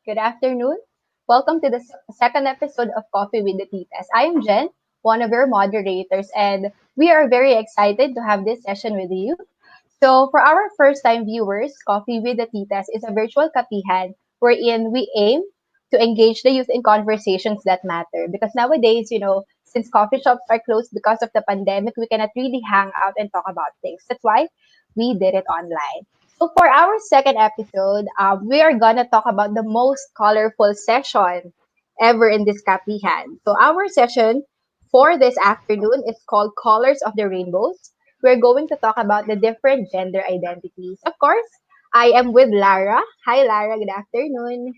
Good afternoon. Welcome to the second episode of Coffee with the Titas. I am Jen, one of your moderators, and we are very excited to have this session with you. So, for our first time viewers, Coffee with the Titas is a virtual kapihan wherein we aim to engage the youth in conversations that matter. Because nowadays, since coffee shops are closed because of the pandemic, we cannot really hang out and talk about things. That's why we did it online. So, for our second episode, we are gonna talk about the most colorful session ever in this kapihan. So, our session for this afternoon is called Colors of the Rainbows. We're going to talk about the different gender identities. Of course, I am with Lara. Hi, Lara. Good afternoon.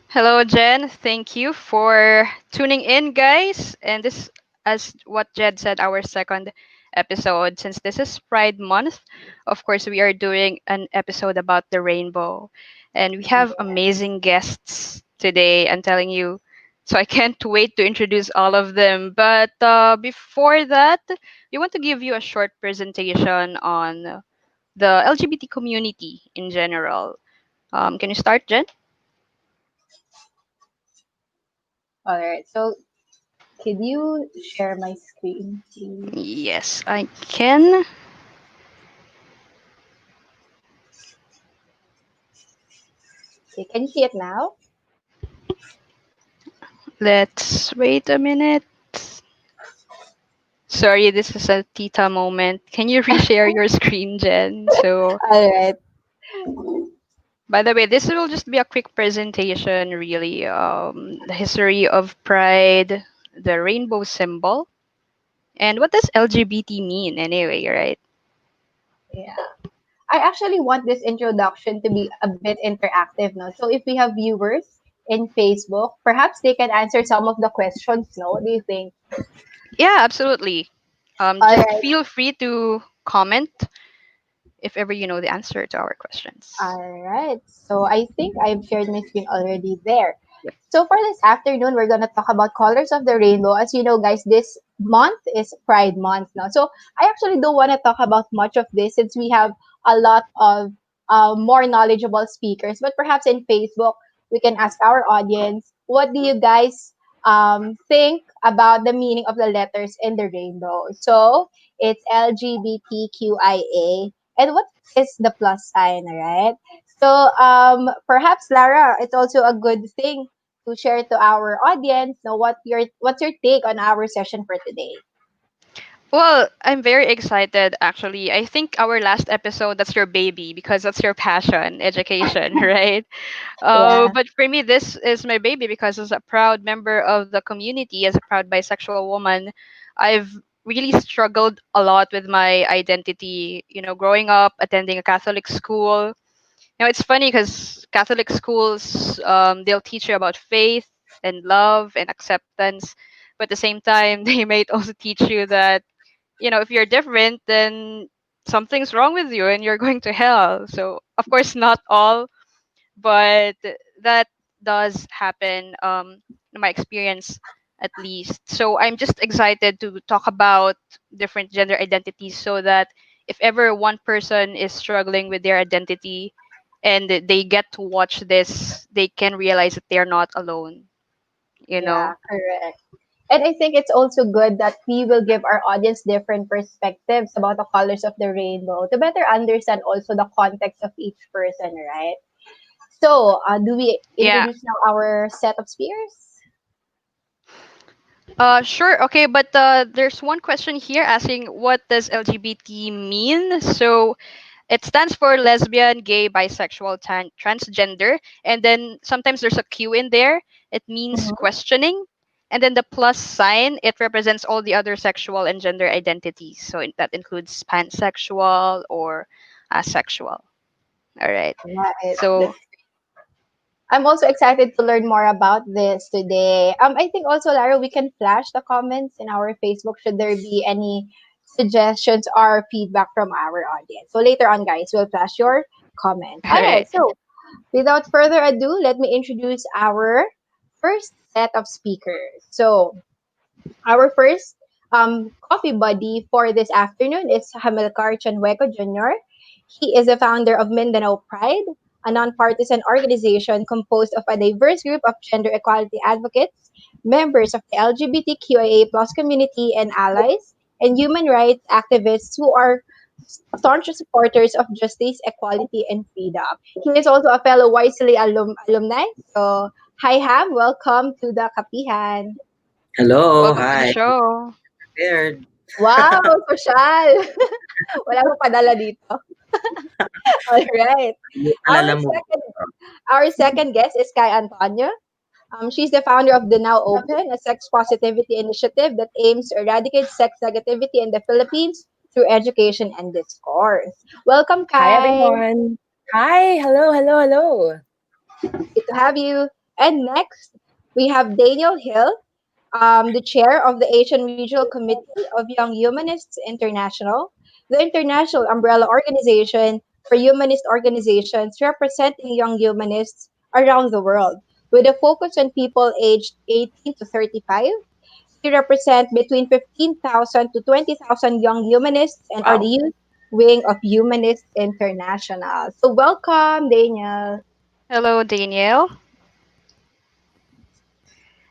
Hello, Jen. Thank you for tuning in, guys. And this, as what Jen said, our second episode. Since this is Pride Month, of course, we are doing an episode about the rainbow. And we have amazing guests today. I'm telling you. So I can't wait to introduce all of them. But before that, we want to give you a short presentation on the LGBT community in general. Can you start, Jen? All right. So, could you share my screen, please? Yes, I can. Okay, can you see it now? Let's wait a minute. Sorry, this is a Tita moment. Can you reshare your screen, Jen? So, All right. by the way, this will just be a quick presentation, really. The history of Pride, the rainbow symbol, and what does LGBT mean, anyway, right? Yeah. I actually want this introduction to be a bit interactive, no? So if we have viewers in Facebook, perhaps they can answer some of the questions, no? What do you think? Yeah, absolutely. All Just right. feel free to comment if ever you know the answer to our questions. All right. So I think I've shared my screen already there. Yep. So for this afternoon, we're gonna talk about colors of the rainbow. As you know, guys, this month is Pride Month now. So I actually don't want to talk about much of this since we have a lot of more knowledgeable speakers. But perhaps in Facebook, we can ask our audience, what do you guys think about the meaning of the letters in the rainbow? So it's LGBTQIA. And what is the plus sign, right? So perhaps Lara, it's also a good thing to share to our audience. Know what's your take on our session for today? Well, I'm very excited actually. I think our last episode, that's your baby because that's your passion, education, right? Yeah, But for me, this is my baby because as a proud member of the community, as a proud bisexual woman, I've really struggled a lot with my identity. Growing up, attending a Catholic school. It's funny because Catholic schools, they'll teach you about faith and love and acceptance, but at the same time, they might also teach you that if you're different, then something's wrong with you and you're going to hell. So, of course, not all, but that does happen in my experience at least. So, I'm just excited to talk about different gender identities so that if ever one person is struggling with their identity and they get to watch this, they can realize that they're not alone, you yeah, know? correct. And I think it's also good that we will give our audience different perspectives about the colors of the rainbow to better understand also the context of each person, right? So, do we Yeah. introduce now our set of speakers? Sure. Okay, but there's one question here asking what does LGBT mean? So it stands for lesbian, gay, bisexual, transgender, and then sometimes there's a Q in there. It means Mm-hmm. questioning, and then the plus sign it represents all the other sexual and gender identities. So that includes pansexual or asexual. All right. Right. So I'm also excited to learn more about this today. I think also, Lara, we can flash the comments in our Facebook should there be any suggestions or feedback from our audience. So later on, guys, we'll flash your comments. all All right. right. So without further ado, let me introduce our first set of speakers. So our first coffee buddy for this afternoon is Hamilcar Chanjueco Jr. He is the founder of Mindanao Pride, a nonpartisan organization composed of a diverse group of gender equality advocates, members of the LGBTQIA plus community and allies, and human rights activists who are staunch supporters of justice, equality, and freedom. He is also a fellow Wisely alumni. So, hi Ham, welcome to the Kapihan. Hello, Welcome to the hi. show. Prepared. Wow, social! Wala mo padala dito. All right. Our Alala mo. second our second guest is Cai Antonio. She's the founder of the Now Open, a sex positivity initiative that aims to eradicate sex negativity in the Philippines through education and discourse. Welcome, Hi Kai. everyone. Hi, hello. Good to have you. And next, we have Danielle Hill, the chair of the Asian Regional Committee of Young Humanists International, the international umbrella organization for humanist organizations representing young humanists around the world, with a focus on people aged 18 to 35. We represent between 15,000 to 20,000 young humanists and are the Wow. youth wing of Humanists International. So welcome, Daniel. Hello, Danielle.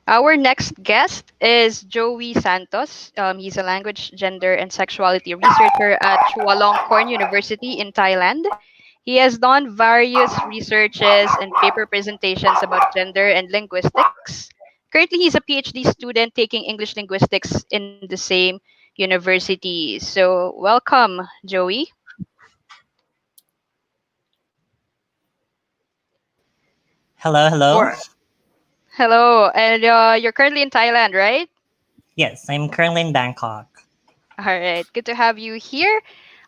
Our next guest is Joey Santos. He's a language, gender, and sexuality researcher at Chulalongkorn University in Thailand. He has done various researches and paper presentations about gender and linguistics. Currently, he's a PhD student taking English linguistics in the same university. So, welcome, Joey. Hello, hello. Or hello, and you're currently in Thailand, right? Yes, I'm currently in Bangkok. All right, good to have you here.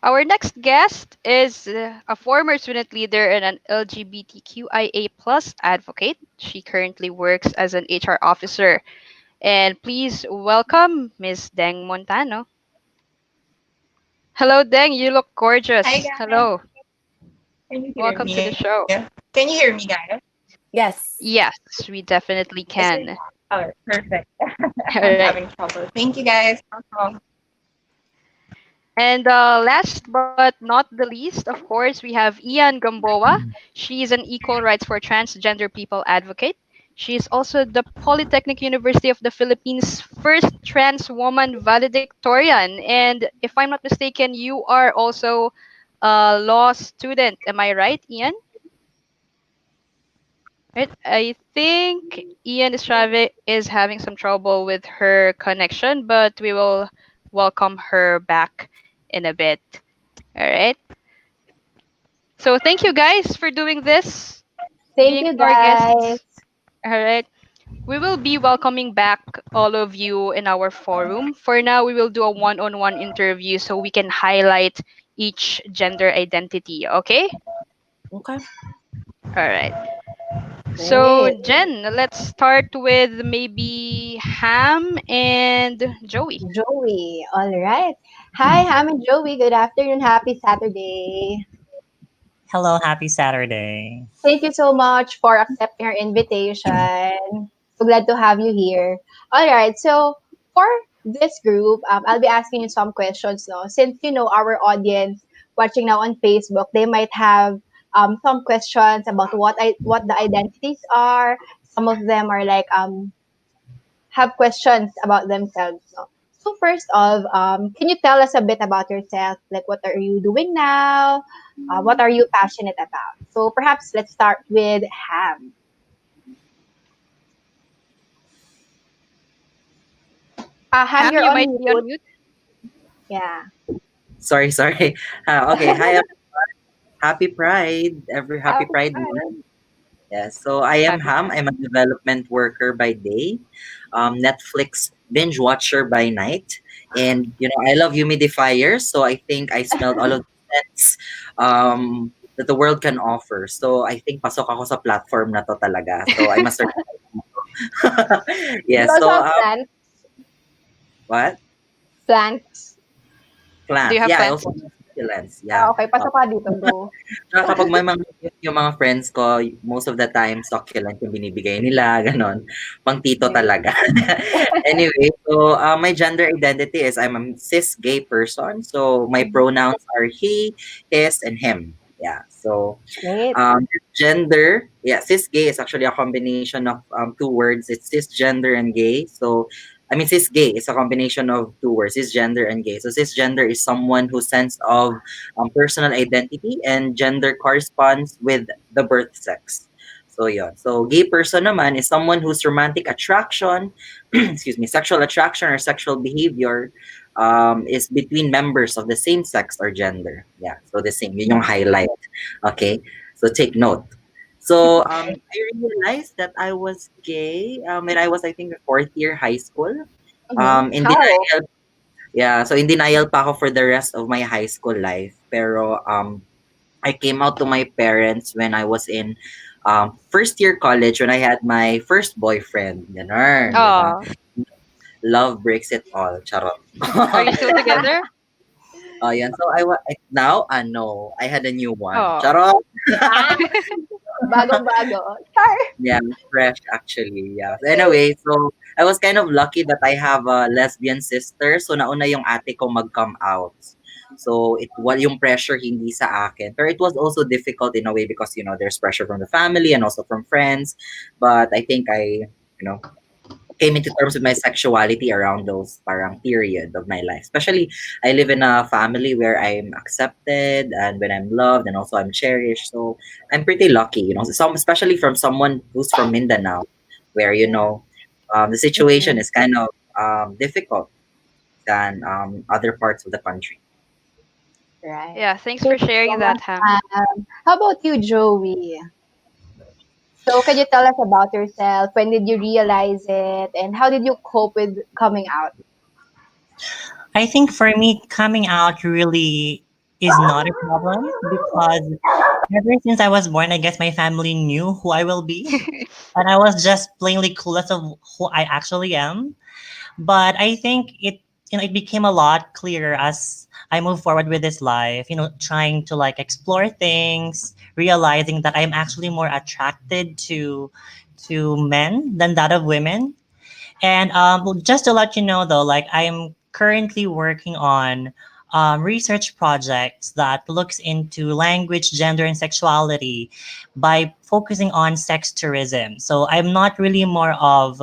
Our next guest is a former student leader and an LGBTQIA plus advocate. She currently works as an HR officer. And please welcome Miss Deng Montano. Hello, Deng. You look Hi gorgeous. guys, Hello. can you hear Welcome to the me? show. Can you hear me, guys? Yes. Yes, we definitely Is it? can. Oh, perfect. All I'm right. having trouble. Thank you, guys. Welcome. And last but not the least, of course, we have Ianne Gamboa. She is an equal rights for transgender people advocate. She is also the Polytechnic University of the Philippines' first trans woman valedictorian. And if I'm not mistaken, you are also a law student. Am I right, Ian? Right. I think is having some trouble with her connection, but we will welcome her back in a bit. All right. So thank you guys for doing this, Thank being you, our guys. guests. All right. We will be welcoming back all of you in our forum. For now, we will do a one-on-one interview so we can highlight each gender identity. Okay. Okay. All right. So, Great. Jen, let's start with maybe Ham and Joey. Joey. All right. Hi, Ham and Joey. Good afternoon. Happy Saturday. Hello, happy Saturday. Thank you so much for accepting our invitation. So glad to have you here. All right. So for this group, I'll be asking you some questions. No, since you know our audience watching now on Facebook, they might have some questions about what the identities are. Some of them are like have questions about themselves. No? So first off, can you tell us a bit about yourself? Like, what are you doing now? What are you passionate about? So perhaps let's start with Ham. Ham, Ham, you're you on might be on mute. mute. Yeah. Sorry. Okay, hi. Happy Pride. Every Happy Happy Pride Pride. month. Yes. So I am Happy Ham. Pride. I'm a development worker by day, Netflix binge watcher by night, and I love humidifiers. So I think I smelled all of the scents that the world can offer. So I think pasok ako sa platform na to talaga. So I must. Do you Yes. also So have plants? what? Plants? Do you Plants. have Yeah, I plans? also have succulents. Yeah. Okay, pasok ka dito, go. Tsaka kapag may mga yung mga friends ko, most of the time succulent yung binibigay nila, gano'n. Pang tito Okay. talaga. Anyway, so my gender identity is I'm a cis gay person. So my Mhm. pronouns are he, his, and him. Yeah. So Great. gender, yeah, cis gay is actually a combination of two words. It's cisgender and gay. So, I mean, cis gay is a combination of two words, cisgender and gay. So, cisgender is someone whose sense of personal identity and gender corresponds with the birth sex. So, yeah. So, gay person naman is someone whose romantic attraction, excuse me, sexual attraction or sexual behavior is between members of the same sex or gender. Yeah. So, the same. Yun yung highlight. Okay. So take note. So I realized that I was gay when I was, I think, fourth year high school. In How? denial, yeah. So in denial pa ako for the rest of my high school life. Pero I came out to my parents when I was in first year college when I had my first boyfriend. Ganun, di ba? Oh, Love breaks it all. Charot. are you still together? Oh, yan. So now, no, I had a new one. Oh, Charot. Ah, bagong-bago. Char! Yeah, fresh actually. Yeah. So anyway, so I was kind of lucky that I have a lesbian sister. So nauna yung ate ko mag-come out. So yung pressure hindi sa akin. Pero it was also difficult in a way because there's pressure from the family and also from friends. But I think I, you know, came into terms with my sexuality around those parang period of my life. Especially, I live in a family where I'm accepted and when I'm loved and also I'm cherished. So I'm pretty lucky, especially from someone who's from Mindanao, where the situation Mm, is kind of difficult than other parts of the country. right. yeah. Thanks Thank for you sharing so much. that, Ham. How about you, Joey? So, can you tell us about yourself? When did you realize it? And how did you cope with coming out? I think for me, coming out really is not a problem because ever since I was born, I guess my family knew who I will be. And I was just plainly clueless of who I actually am. But I think it became a lot clearer as I move forward with this life, trying to like explore things, realizing that I'm actually more attracted to men than that of women. And well, just to let you know, though, like I'm currently working on research projects that looks into language, gender, and sexuality by focusing on sex tourism. So I'm not really more of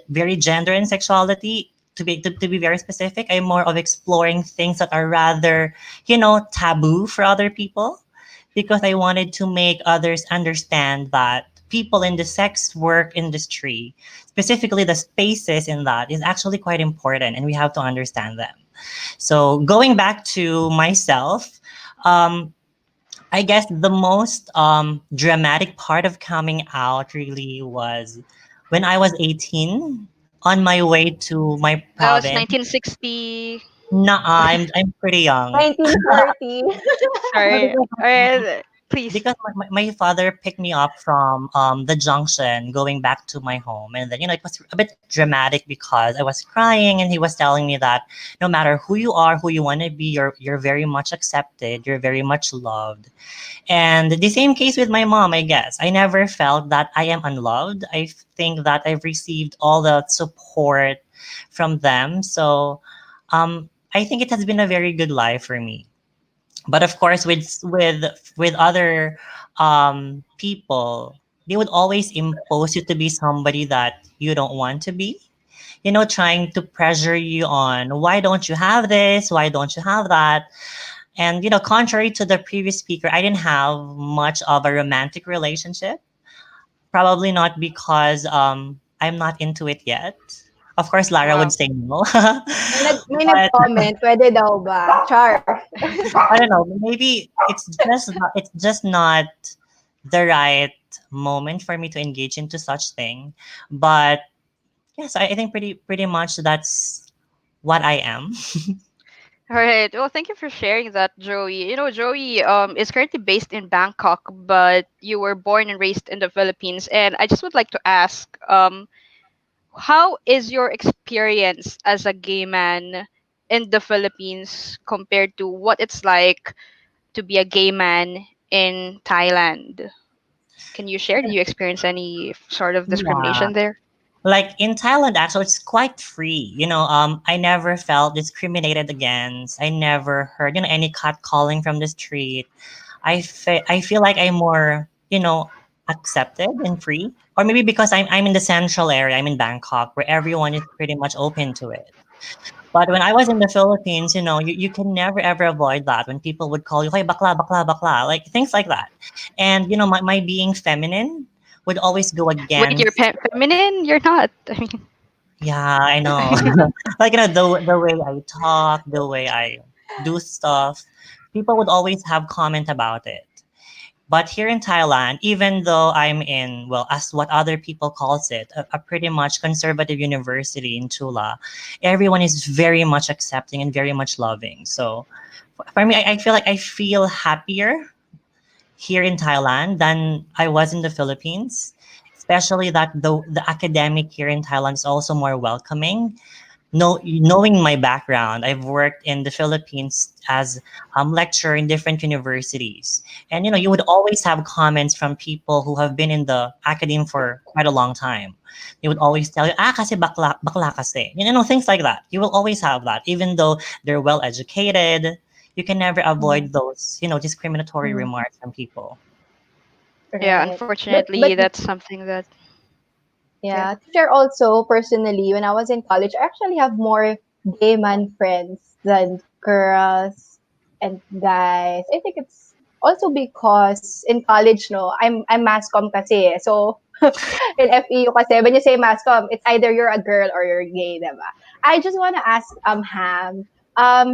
very gender and sexuality. To be very specific, I'm more of exploring things that are rather, taboo for other people because I wanted to make others understand that people in the sex work industry, specifically the spaces in that, is actually quite important and we have to understand them. So going back to myself, um, I guess the most dramatic part of coming out really was when I was 18 on my way to my That was province. 1960. Nah, I'm pretty young. 1940. No, Sorry. Please. because my father picked me up from the junction going back to my home, and then it was a bit dramatic because I was crying and he was telling me that no matter who you are, who you want to be, you're very much accepted, you're very much loved. And the same case with my mom, I guess. I never felt that I am unloved. I think that I've received all the support from them. So I think it has been a very good life for me. But of course, with other people, they would always impose you to be somebody that you don't want to be. Trying to pressure you on why don't you have this, why don't you have that. And contrary to the previous speaker, I didn't have much of a romantic relationship. Probably not because I'm not into it yet. Of course, Lara would Wow. say no. May But nag-comment, pwede daw ba? Char. I don't know. Maybe it's just not the right moment for me to engage into such thing. But yes, I think pretty much that's what I am. All right. Well, thank you for sharing that, Joey. Joey is currently based in Bangkok, but you were born and raised in the Philippines. And I just would like to ask, how is your experience as a gay man in the Philippines compared to what it's like to be a gay man in Thailand? Can you share? Did you experience any sort of Yeah. discrimination there? Like in Thailand, actually, it's quite free. I never felt discriminated against. I never heard, any catcalling from the street. I feel like I'm more, accepted and free. Or maybe because I'm in the central area, I'm in Bangkok, where everyone is pretty much open to it. But when I was in the Philippines, you can never ever avoid that when people would call you, hey, bakla, bakla, bakla, like things like that. And, my being feminine would always go Wait, you're against, feminine? You're not. I mean, yeah, I know. Like, the way I talk, the way I do stuff, people would always have comment about it. But here in Thailand, even though I'm in, well, as what other people calls it, a pretty much conservative university in Tula, everyone is very much accepting and very much loving. So for me, I feel like I feel happier here in Thailand than I was in the Philippines. Especially that the academic here in Thailand is also more welcoming. Knowing my background, I've worked in the Philippines as lecturer in different universities, and you would always have comments from people who have been in the academe for quite a long time. They would always tell you, kasi bakla, bakla kasi. Things like that. You will always have that, even though they're well educated. You can never Mhm. avoid those, discriminatory Mhm. remarks from people. yeah, Right. But unfortunately, that's something that, yeah. yeah, to share also personally, when I was in college, I actually have more gay man friends than girls and guys. I think it's also because in college, no, I'm mass comm kasi. So in FEU kasi, when you say mass comm, it's either you're a girl or you're gay, diba? I just want to ask Ham,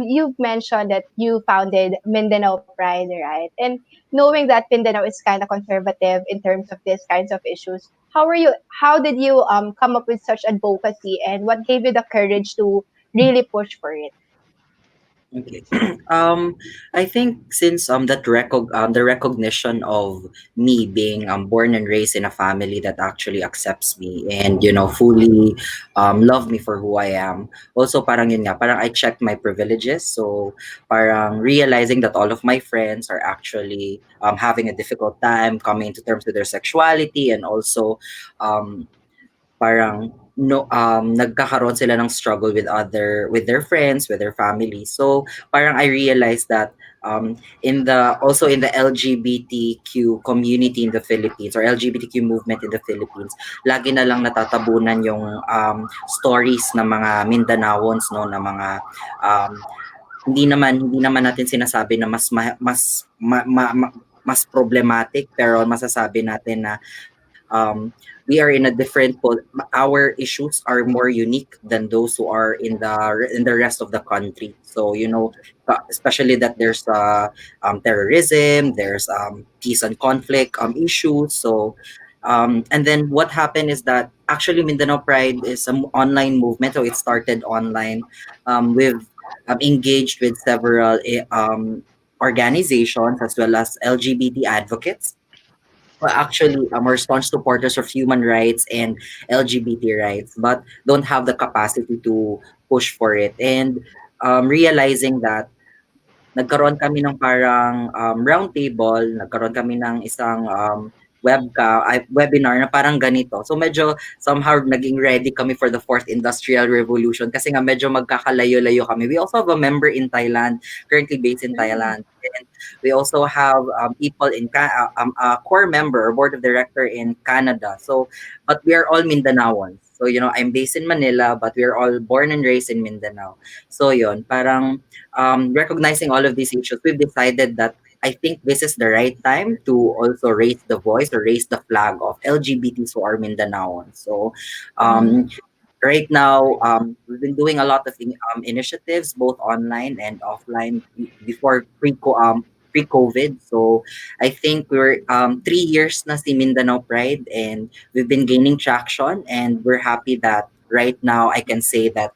you've mentioned that you founded Mindanao Pride, right? And knowing that Mindanao is kind of conservative in terms of these kinds of issues, how did you come up with such advocacy, and what gave you the courage to really push for it? Okay. um, I think since the recognition of me being born and raised in a family that actually accepts me and fully love me for who I am. Also parang yun nga, parang I checked my privileges. So parang realizing that all of my friends are actually having a difficult time coming to terms with their sexuality, and also um parang no nagkakaroon sila ng struggle with their friends, with their family. So parang I realized that in the LGBTQ community in the Philippines, or LGBTQ movement in the Philippines, lagi na lang natatabunan yung stories ng mga Mindanaons, no, na mga um, hindi naman natin sinasabi na mas problematic, pero masasabi natin na we are in a our issues are more unique than those who are in the rest of the country. So especially that there's terrorism, there's peace and conflict issues. So and then what happened is that actually Mindanao Pride is an online movement. So it started online. We've engaged with several organizations as well as LGBT advocates. Well, actually, we're staunch supporters of human rights and LGBT rights, but don't have the capacity to push for it. And realizing that nagkaroon kami ng parang round table, nagkaroon kami ng isang webinar na parang ganito. So medyo somehow naging ready kami for the fourth industrial revolution kasi nga medyo magkakalayo-layo kami. We also have a member in Thailand, currently based in Thailand. And we also have people a core member or board of director in Canada. So, but we are all Mindanaoans. So, I'm based in Manila, but we are all born and raised in Mindanao. So, yun, parang recognizing all of these issues, we've decided that I think this is the right time to also raise the voice or raise the flag of LGBTs who are Mindanaoans. So, Mhm. right now, we've been doing a lot of initiatives, both online and offline, before pre-COVID. So, I think we're 3 years na si Mindanao Pride, and we've been gaining traction, and we're happy that right now I can say that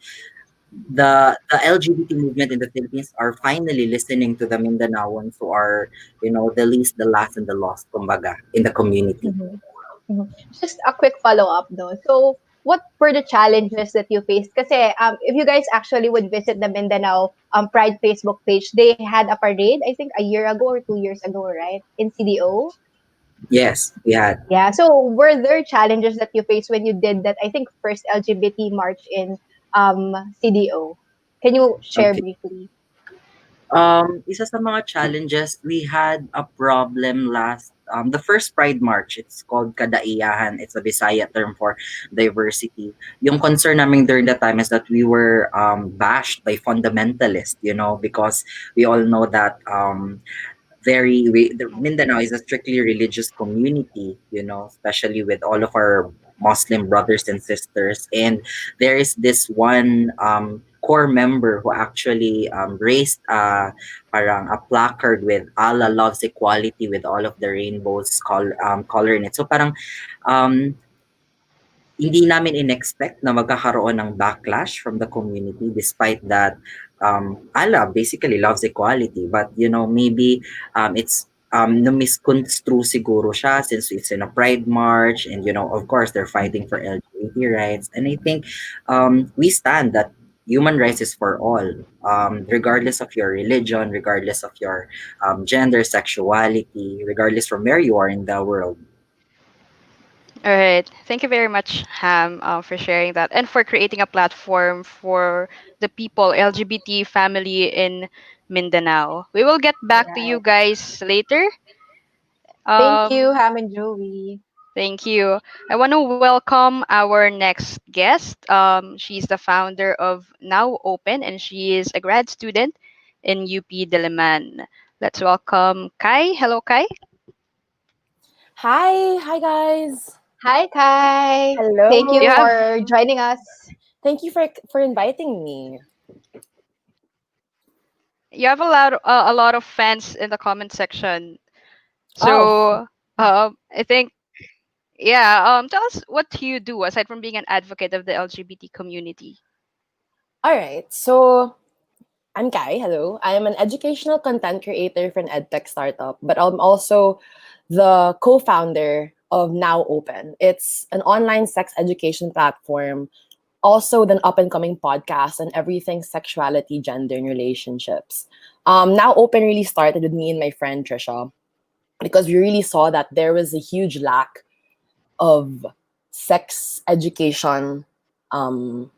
the LGBT movement in the Philippines are finally listening to the Mindanaoans who are, the least, the last, and the lost, kumbaga, in the community. Mhm. Mhm. Just a quick follow-up though. So, what were the challenges that you faced? Kasi if you guys actually would visit the Mindanao Pride Facebook page, they had a parade, I think a year ago or 2 years ago, right? In CDO. Yes, we had. Yeah. So, were there challenges that you faced when you did that? I think first LGBT march in CDO. Can you share Okay. briefly? Isa sa mga challenges, we had a problem last, the first Pride March. It's called Kadaiyahan. It's a Bisaya term for diversity. Yung concern namin during that time is that we were bashed by fundamentalists, because we all know that the Mindanao is a strictly religious community, especially with all of our Muslim brothers and sisters. And there is this one core member who actually raised parang a placard with Allah loves equality with all of the rainbows color in it. So parang um, hindi namin in-expect na magkakaroon ng backlash from the community despite that Allah basically loves equality. But, maybe it's na-misconstrue siguro siya since it's in a Pride March and, of course, they're fighting for LGBT rights. And I think we stand that human rights is for all, regardless of your religion, regardless of your gender, sexuality, regardless from where you are in the world. All right. Thank you very much, Ham, for sharing that and for creating a platform for the people, LGBT family in Mindanao. We will get back to you Right. guys later. Thank you, Um, Ham and Joey. Thank you. I want to welcome our next guest. She's the founder of Now Open, and she is a grad student in UP Diliman. Let's welcome Kai. Hello, Kai. Hi guys. Hi, Kai. Thank You you Hello. have for joining us. Thank you for inviting me. you have a lot of fans in the comment section. Oh, So I think yeah. Tell us what you do aside from being an advocate of the LGBT community. all right. So I'm Kai. Hello. I am an educational content creator for an edtech startup, but I'm also the co-founder of Now Open. It's an online sex education platform, also an up and coming podcast on everything sexuality, gender, and relationships. Now Open really started with me and my friend Trisha because we really saw that there was a huge lack of sex education um,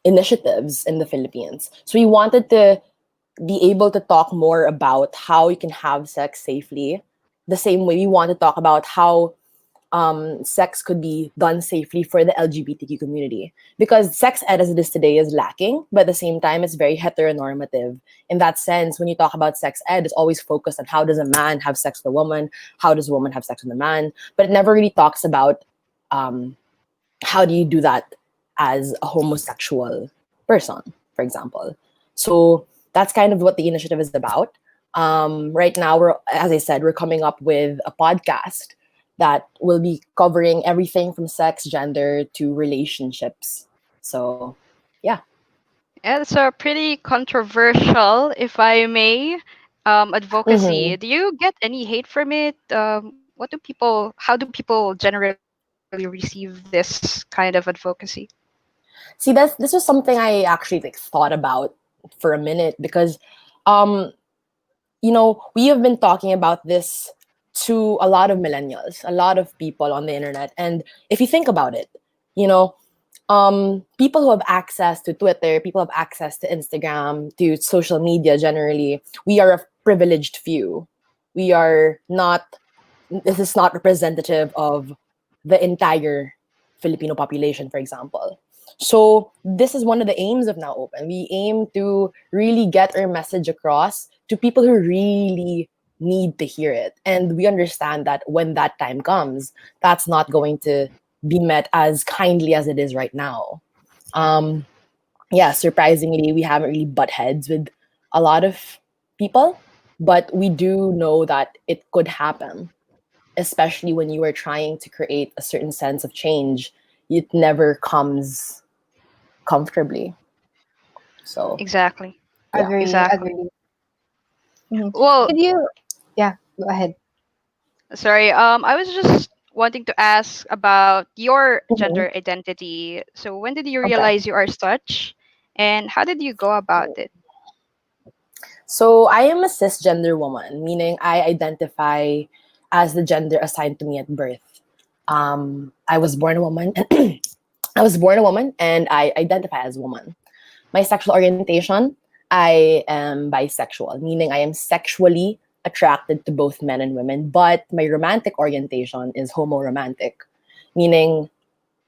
initiatives in the Philippines. So we wanted to be able to talk more about how you can have sex safely. The same way we want to talk about how sex could be done safely for the LGBTQ community. Because sex ed as it is today is lacking, but at the same time, it's very heteronormative. In that sense, when you talk about sex ed, it's always focused on how does a man have sex with a woman, how does a woman have sex with a man, but it never really talks about um, how do you do that as a homosexual person, for example. So that's kind of what the initiative is about. Right now, as I said, we're coming up with a podcast that will be covering everything from sex, gender to relationships. So, yeah. Yeah, it's a pretty controversial, if I may, Mm-hmm. advocacy. Do you get any hate from it? How do people generally receive this kind of advocacy? See, this was something I actually thought about for a minute because um, we have been talking about this to a lot of millennials, a lot of people on the internet. And if you think about it, you know, people who have access to Twitter, people have access to Instagram, to social media generally, we are a privileged few. We are not, this is not representative of the entire Filipino population, for example. So this is one of the aims of Now Open. We aim to really get our message across to people who really need to hear it. And we understand that when that time comes, that's not going to be met as kindly as it is right now. Um, yeah, surprisingly, we haven't really butt heads with a lot of people, but we do know that it could happen, especially when you are trying to create a certain sense of change. It never comes comfortably. So, Exactly. yeah. Agree, Exactly. agree. Mhm. Well, Could you, yeah, go ahead. sorry. I was just wanting to ask about your Mhm. gender identity. So, when did you Okay. realize you are such, and how did you go about it? So I am a cisgender woman, meaning I identify as the gender assigned to me at birth. I was born a woman. I was born a woman, and I identify as a woman. My sexual orientation, I am bisexual, meaning I am sexually attracted to both men and women, but my romantic orientation is homoromantic, meaning,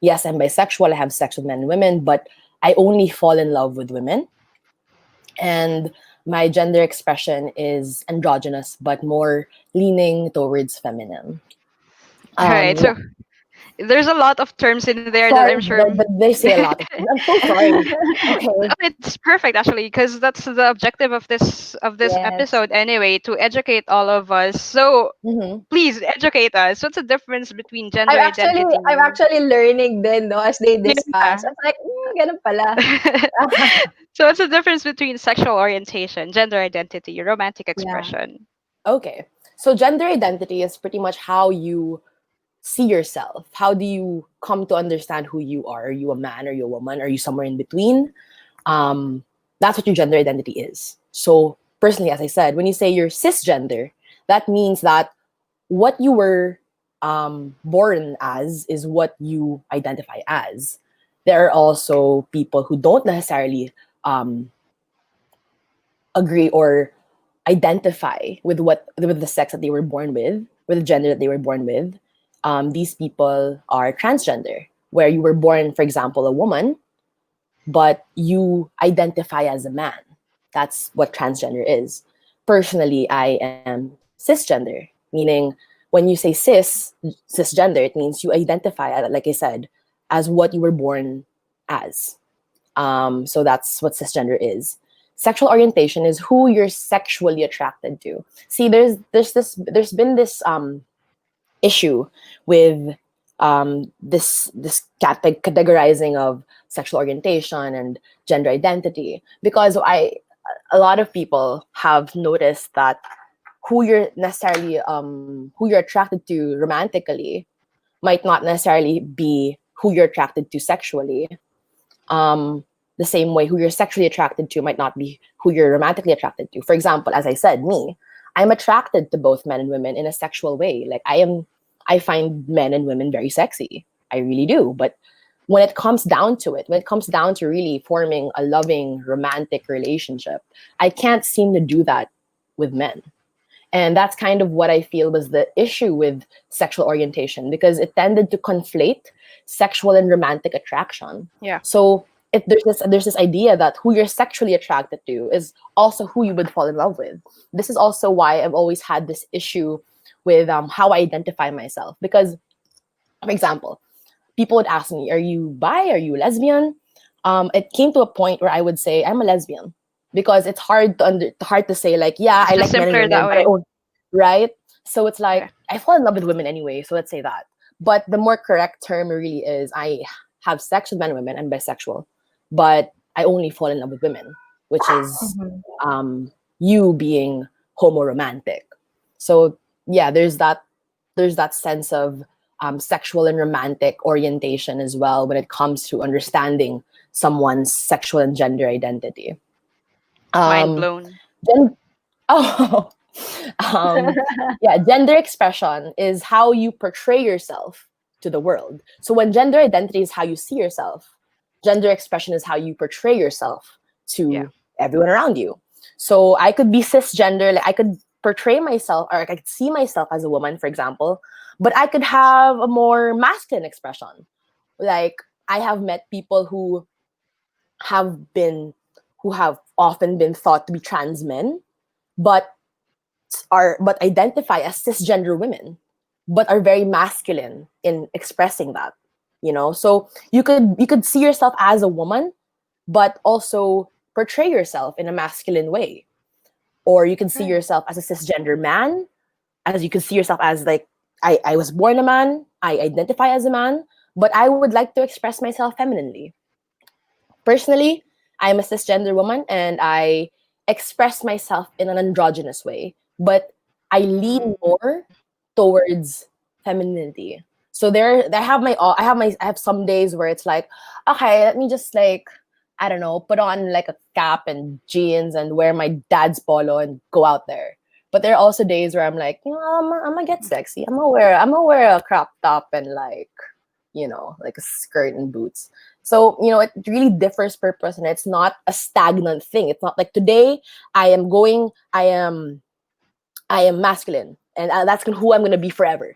yes, I'm bisexual, I have sex with men and women, but I only fall in love with women. And my gender expression is androgynous, but more leaning towards feminine. All right. Yeah. So there's a lot of terms in there that Sorry, I'm sure. but they say a lot of things. I'm so sorry. Okay. It's perfect actually, because that's the objective of this Yes. episode anyway, to educate all of us. So Mm-hmm. please educate us. What's the difference between I'm gender actually identity? I'm actually learning then, no, as they discuss. Yeah. I was like, ganun pala. So what's the difference between sexual orientation, gender identity, romantic Yeah. expression? Okay. So gender identity is pretty much how you see yourself. How do you come to understand who you are? Are you a man? Are you a woman? Are you somewhere in between? Um, that's what your gender identity is. So personally, as I said, when you say you're cisgender, that means that what you were born as is what you identify as. There are also people who don't necessarily um, agree or identify with the sex that they were born with the gender that they were born with. These people are transgender, where you were born, for example, a woman, but you identify as a man. That's what transgender is. Personally, I am cisgender, meaning when you say cisgender, it means you identify, like I said, as what you were born as. So that's what cisgender is. Sexual orientation is who you're sexually attracted to. See, there's been this issue with this categorizing of sexual orientation and gender identity, because a lot of people have noticed that who you're attracted to romantically might not necessarily be who you're attracted to sexually. um, the same way who you're sexually attracted to might not be who you're romantically attracted to. For example, as I said, me, I'm attracted to both men and women in a sexual way. I find men and women very sexy. I really do. But when it comes down to it, when it comes down to really forming a loving, romantic relationship, I can't seem to do that with men. And that's kind of what I feel was the issue with sexual orientation, because it tended to conflate sexual and romantic attraction. Yeah. So there's this idea that who you're sexually attracted to is also who you would fall in love with. This is also why I've always had this issue with how I identify myself. Because, for example, people would ask me, "Are you bi? Are you lesbian?" It came to a point where I would say I'm a lesbian, because it's hard to say like, yeah, It's I just like men and simpler women, that but I way. own, right? So it's Yeah. like I fall in love with women anyway, so let's say that. But the more correct term really is I have sex with men and women. I'm bisexual, but I only fall in love with women, which is Mhm. you being homoromantic. So yeah, there's that sense of sexual and romantic orientation as well when it comes to understanding someone's sexual and gender identity. Mind Um, blown. gen- oh, um, yeah, gender expression is how you portray yourself to the world. So when gender identity is how you see yourself, gender expression is how you portray yourself Yeah. to everyone around you. So I could be cisgender, like I could portray myself, or I could see myself as a woman, for example, but I could have a more masculine expression. Like I have met people have been who have often been thought to be trans men, but but identify as cisgender women, but are very masculine in expressing that. So you could see yourself as a woman, but also portray yourself in a masculine way. Or you can see Right. yourself as a cisgender man, as you can see yourself as like, I was born a man, I identify as a man, but I would like to express myself femininely. Personally, I'm a cisgender woman and I express myself in an androgynous way, but I lean Mm. more towards femininity. So I have some days where it's like, okay, let me just like, I don't know, put on like a cap and jeans and wear my dad's polo and go out there. But there are also days where I'm like, I'm gonna get sexy. I'm gonna wear a crop top and like like a skirt and boots. So, it really differs per person. It's not a stagnant thing. It's not like today I am masculine, and that's who I'm going to be forever.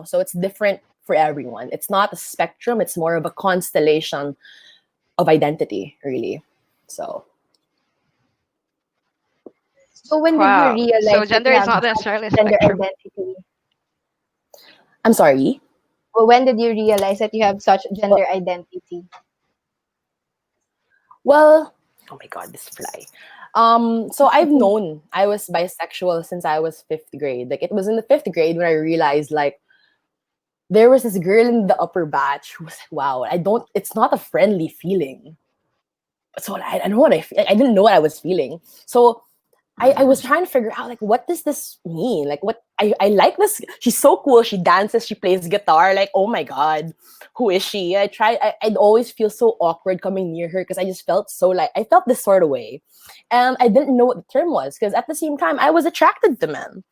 So it's different for everyone. It's not a spectrum. It's more of a constellation of identity, really. So So when did you Wow. So realize that gender you is have not such necessarily a gender spectrum. identity? I'm sorry. Well, when did you realize that you have such Well, gender identity? well, oh my God, this fly. So I've known I was bisexual since I was fifth grade. Like it was in the fifth grade when I realized like there was this girl in the upper batch who was like, wow, it's not a friendly feeling. So I know what I didn't know what I was feeling. So I was trying to figure out like what does this mean? Like what I like this. She's so cool. She dances, she plays guitar. Like, oh my God, who is she? I'd always feel so awkward coming near her because I just felt so like I felt this sort of way. And I didn't know what the term was because at the same time I was attracted to men.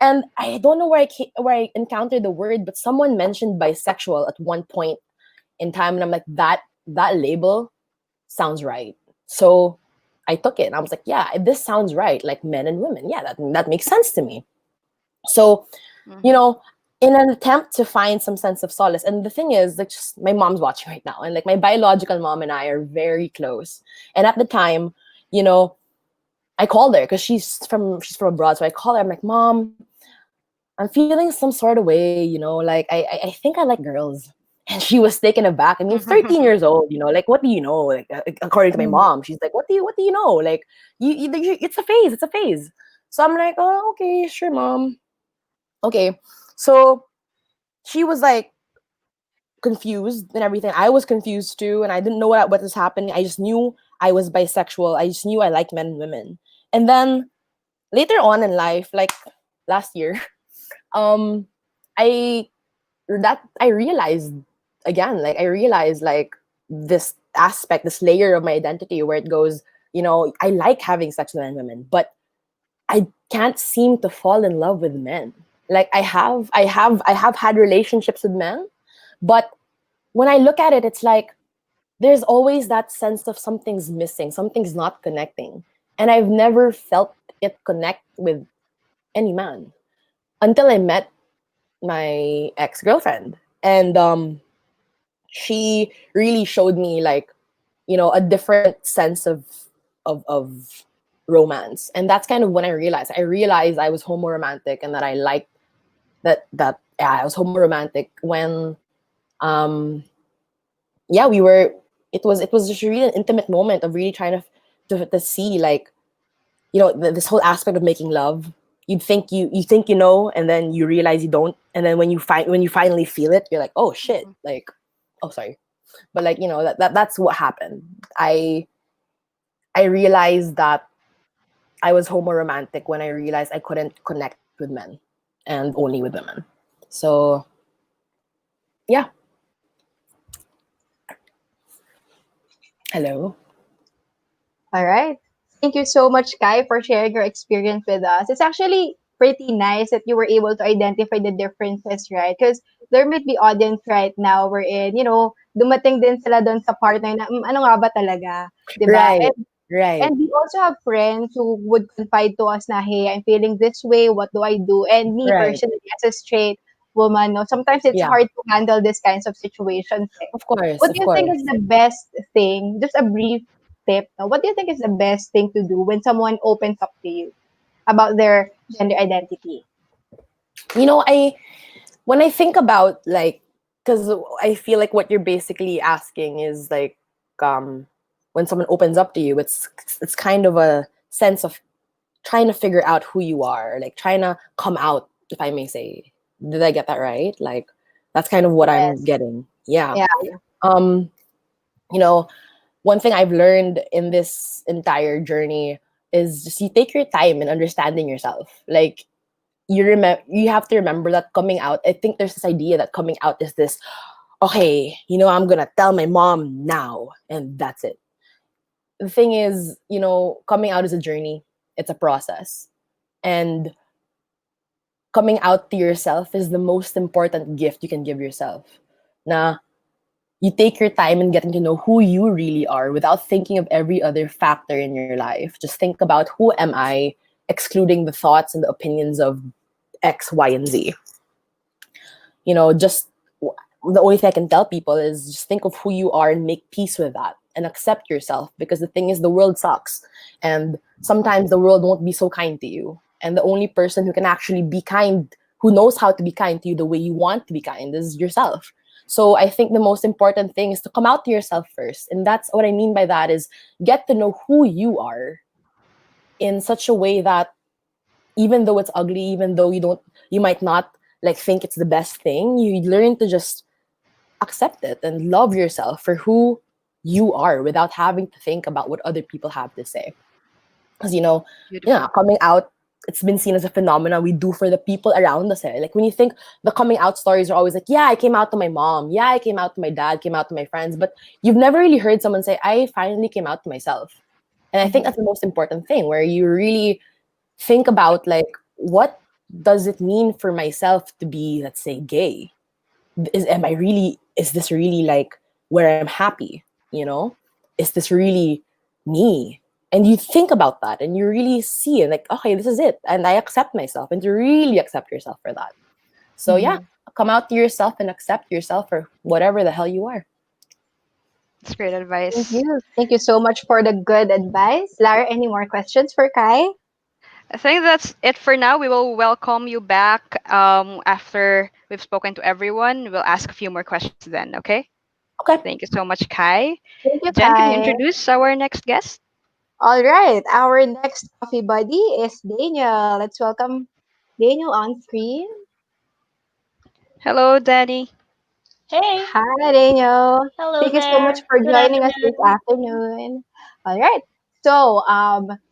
And I don't know where I encountered the word, but someone mentioned bisexual at one point in time, and I'm like, that label sounds right. So I took it and I was like, yeah, this sounds right. Like men and women. Yeah, that makes sense to me. So, you Hmm. know, in an attempt to find some sense of solace, and the thing is, like, just my mom's watching right now, and like my biological mom and I are very close. And at the time, you know, I called her because she's from abroad. So I called her. I'm like, Mom, I'm feeling some sort of way, like I think I like girls. And she was taken aback. I mean, 13 years old, like what do you know? Like according to my Mm. mom, she's like, what do you know? Like it's a phase, it's a phase. So I'm like, oh, okay, sure, mom. Okay. So she was like confused and everything. I was confused too, and I didn't know what was happening. I just knew I was bisexual. I just knew I liked men and women. And then later on in life, like last year, um, I I realized again, like I realized like this aspect, this layer of my identity where it goes, I like having sex with men and women, but I can't seem to fall in love with men. Like I have had relationships with men, but when I look at it, it's like there's always that sense of something's missing, something's not connecting. And I've never felt it connect with any man until I met my ex-girlfriend. And she really showed me like, a different sense of romance. And that's kind of when I realized I was homoromantic and that I liked that yeah, I was homoromantic when um yeah, it was just really an intimate moment of really trying to see like, this whole aspect of making love. You think, and then you realize you don't, and then when you finally feel it, you're like, oh shit, Hmm. like, oh sorry, but like, that's what happened. I realized that I was homoromantic when I realized I couldn't connect with men and only with women. So yeah. Hello. All right. Thank you so much, Kai, for sharing your experience with us. It's actually pretty nice that you were able to identify the differences, right? Because there might be audience right now wherein, dumating din sila doon sa partner na, ano nga ba talaga? 'Di ba? Right. Right. And we also have friends who would confide to us na, hey, I'm feeling this way. What do I do? And me Right. personally, as a straight woman, no, sometimes it's Yeah. hard to handle these kinds of situations. Eh. Of course. What do Of you think is course. the best thing? Just a brief tip. No? What do you think is the best thing to do when someone opens up to you about their gender identity? I when I think about like, because I feel like what you're basically asking is like, um, when someone opens up to you, it's kind of a sense of trying to figure out who you are, like trying to come out, if I may say. Did I get that right? Like, that's kind of what I'm Yes. getting. Yeah. Yeah. Um, you know, One thing I've learned in this entire journey is just you take your time in understanding yourself. Like, you have to remember that coming out, I think there's this idea that coming out is this, okay, I'm gonna tell my mom now and that's it. The thing is, coming out is a journey, it's a process. And coming out to yourself is the most important gift you can give yourself. Na You take your time in getting to know who you really are without thinking of every other factor in your life. Just think about who am I, excluding the thoughts and the opinions of X, Y, and Z. Just the only thing I can tell people is just think of who you are and make peace with that and accept yourself, because the thing is, the world sucks, and sometimes the world won't be so kind to you, and the only person who can actually be kind, who knows how to be kind to you the way you want to be kind, is yourself. So I think the most important thing is to come out to yourself first, and that's what I mean by that is get to know who you are in such a way that even though it's ugly, even though you might not like think it's the best thing, you learn to just accept it and love yourself for who you are without having to think about what other people have to say. Because Beautiful. coming out, it's been seen as a phenomenon we do for the people around us. Like when you think the coming out stories are always like, yeah, I came out to my mom, yeah, I came out to my dad, came out to my friends, but you've never really heard someone say, I finally came out to myself. And I think that's the most important thing, where you really think about like, what does it mean for myself to be, let's say, gay? Is this really like where I'm happy? Is this really me? And you think about that and you really see and like, okay, this is it, and I accept myself, and to really accept yourself for that. So yeah, come out to yourself and accept yourself for whatever the hell you are. That's great Thank advice. you. Thank you so much for the good advice. Lara, any more questions for Kai? I think that's it for now. We will welcome you back after we've spoken to everyone. We'll ask a few more questions then, okay? Okay. Thank you so much, Kai. Thank you, Jen, can you Kai. introduce our next guest? All right. Our next coffee buddy is Daniel. Let's welcome Daniel on screen. Hello, Danny. Hey, Hi, Daniel. hello Thank you so much there. for Good joining us this afternoon. afternoon. All right. So,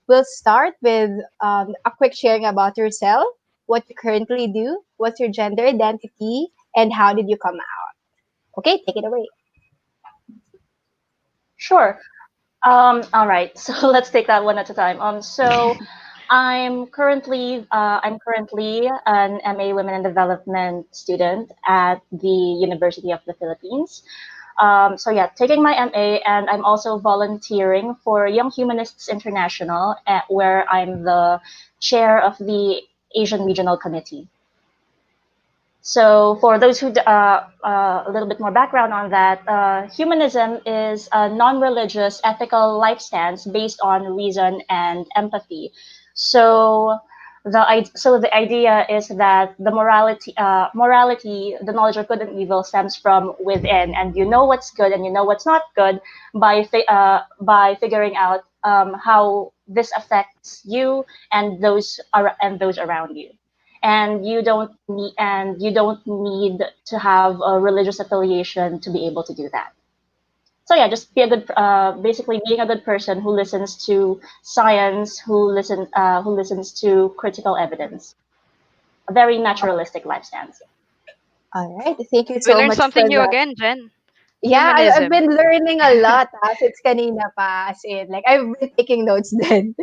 we'll start with a quick sharing about yourself, what you currently do, what's your gender identity, and how did you come out. Okay, take it away. Sure. All right. So let's take that one at a time. So I'm currently an MA Women in Development student at the University of the Philippines. So yeah, taking my MA, and I'm also volunteering for Young Humanists International, where I'm the chair of the Asian Regional Committee. So, for those a little bit more background on that, humanism is a non-religious ethical life stance based on reason and empathy. So, the idea is that morality, the knowledge of good and evil, stems from within, and you know what's good and you know what's not good by figuring out how this affects you and those around you, and you don't need to have a religious affiliation to be able to do that. So yeah, just basically being a good person who listens to science, who listens to critical evidence. A very naturalistic life stance. All right. Thank you We so learned much for something new that. again, Jen. Yeah, I've Humanism. been learning a lot since kanina pa, as in, like, I've been taking notes then.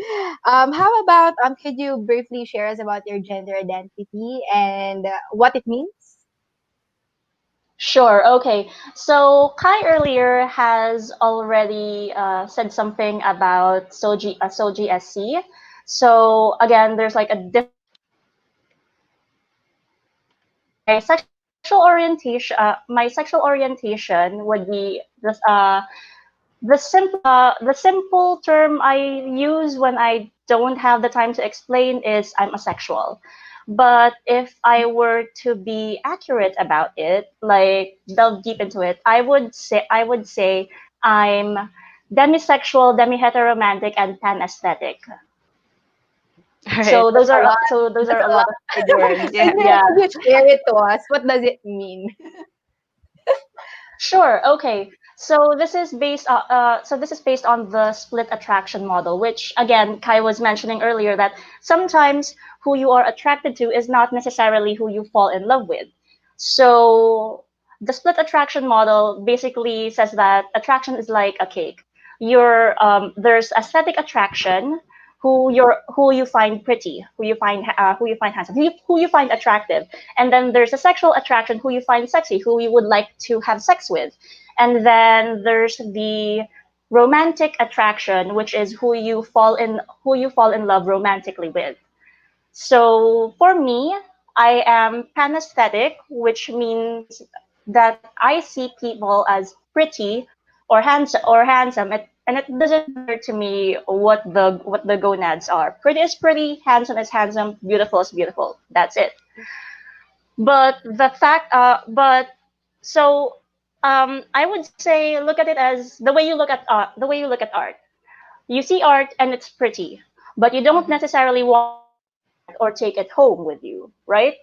How about, could you briefly share us about your gender identity and what it means? Sure. Okay. So Kai earlier has already said something about Soji SC. So again, there's like a difference my sexual orientation would be this the simple term I use when I don't have the time to explain is I'm asexual. But if I were to be accurate about it, like delve deep into it, I would say I'm demisexual, demi-heteromantic, and pan-aesthetic. All right. A lot. So those That's are a a lot lot. of big words. Yeah. Yeah. Could you share it to us? What does it mean? Sure. Okay. So this is based on the split attraction model, which again Kai was mentioning earlier that sometimes who you are attracted to is not necessarily who you fall in love with. So the split attraction model basically says that attraction is like a cake. There's aesthetic attraction, who you find pretty, who you find handsome, who you find attractive, and then there's a sexual attraction, who you find sexy, who you would like to have sex with, and then there's the romantic attraction, which is who you fall in love romantically with. So for me, I am panesthetic, which means that I see people as pretty or handsome, and it doesn't matter to me what the gonads are. Pretty is pretty, handsome is handsome, beautiful is beautiful. That's it. But so I would say look at it as the way you look at art. You see art and it's pretty, but you don't Mhm. necessarily want to look at the art or take it home with you, right?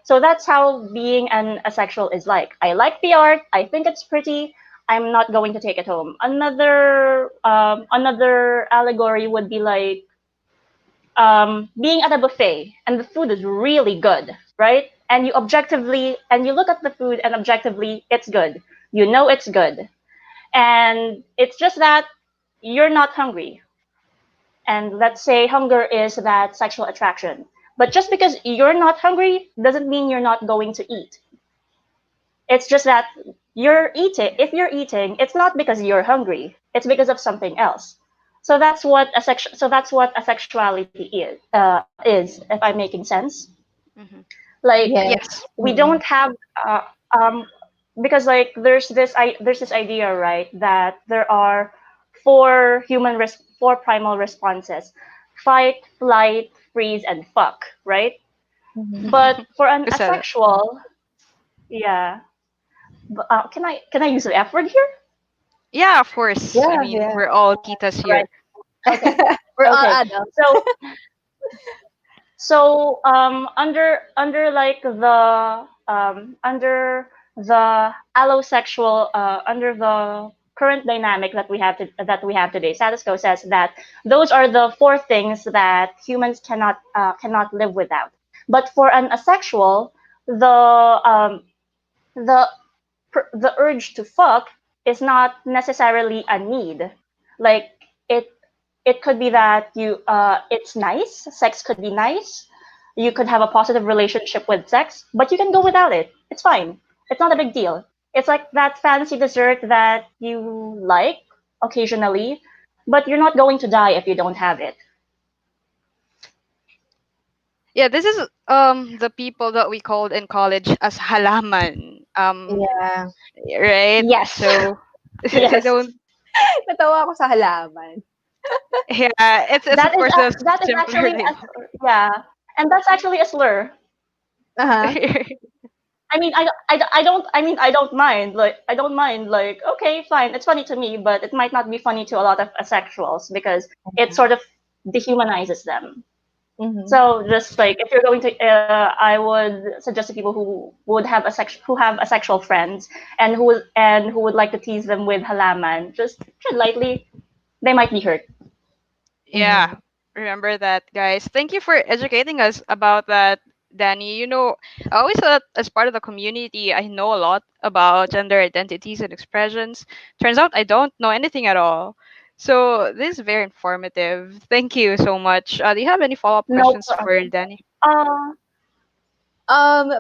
So that's how being an asexual is like. I like the art, I think it's pretty, I'm not going to take it home. Another allegory would be like being at a buffet and the food is really good, right? And you look at the food and objectively it's good. You know it's good. And it's just that you're not hungry, and let's say hunger is that sexual attraction. But just because you're not hungry doesn't mean you're not going to eat. It's just that you're eating. If you're eating, it's not because you're hungry. It's because of something else. So that's what asexuality is. If I'm making sense, Mhm. like Yes. Yes. we Mm-mm. don't have because like there's this idea, right, that there are four primal responses: fight, flight, freeze, and fuck, right? Mhm. But for an Who said it? asexual, yeah. Can I use the F word here? Yeah, of course. I Yeah, mean, yeah. we're all titas Right. here. Okay. We're all Okay. adults. So under the allosexual, under the current dynamic that we have today, status quo says that those are the four things that humans cannot live without. But for an asexual, the the urge to fuck is not necessarily a need. Like it it could be that it's nice. Sex could be nice. You could have a positive relationship with sex, but you can go without it. It's fine. It's not a big deal. It's like that fancy dessert that you like occasionally, but you're not going to die if you don't have it. Yeah, this is the people that we called in college as halaman. Yeah. Right? Yes. So they Yes. don't. Natawa ako sa halaman. Yeah, it's That of is course a that is simpler actually label. yeah, and that's actually a slur. Uh-huh. I mean, I don't mind. Like, okay, fine, it's funny to me, but it might not be funny to a lot of asexuals because it sort of dehumanizes them. Mhm. So just like if you're going to, I would suggest to people who have asexual friends and who would like to tease them with halaman, just tread lightly. They might be hurt. Yeah, Mhm. remember that, guys. Thank you for educating us about that, Danny. I always thought as part of the community, I know a lot about gender identities and expressions. Turns out I don't know anything at all. So this is very informative. Thank you so much. Do you have any follow-up No questions for problem. Danny? Uh,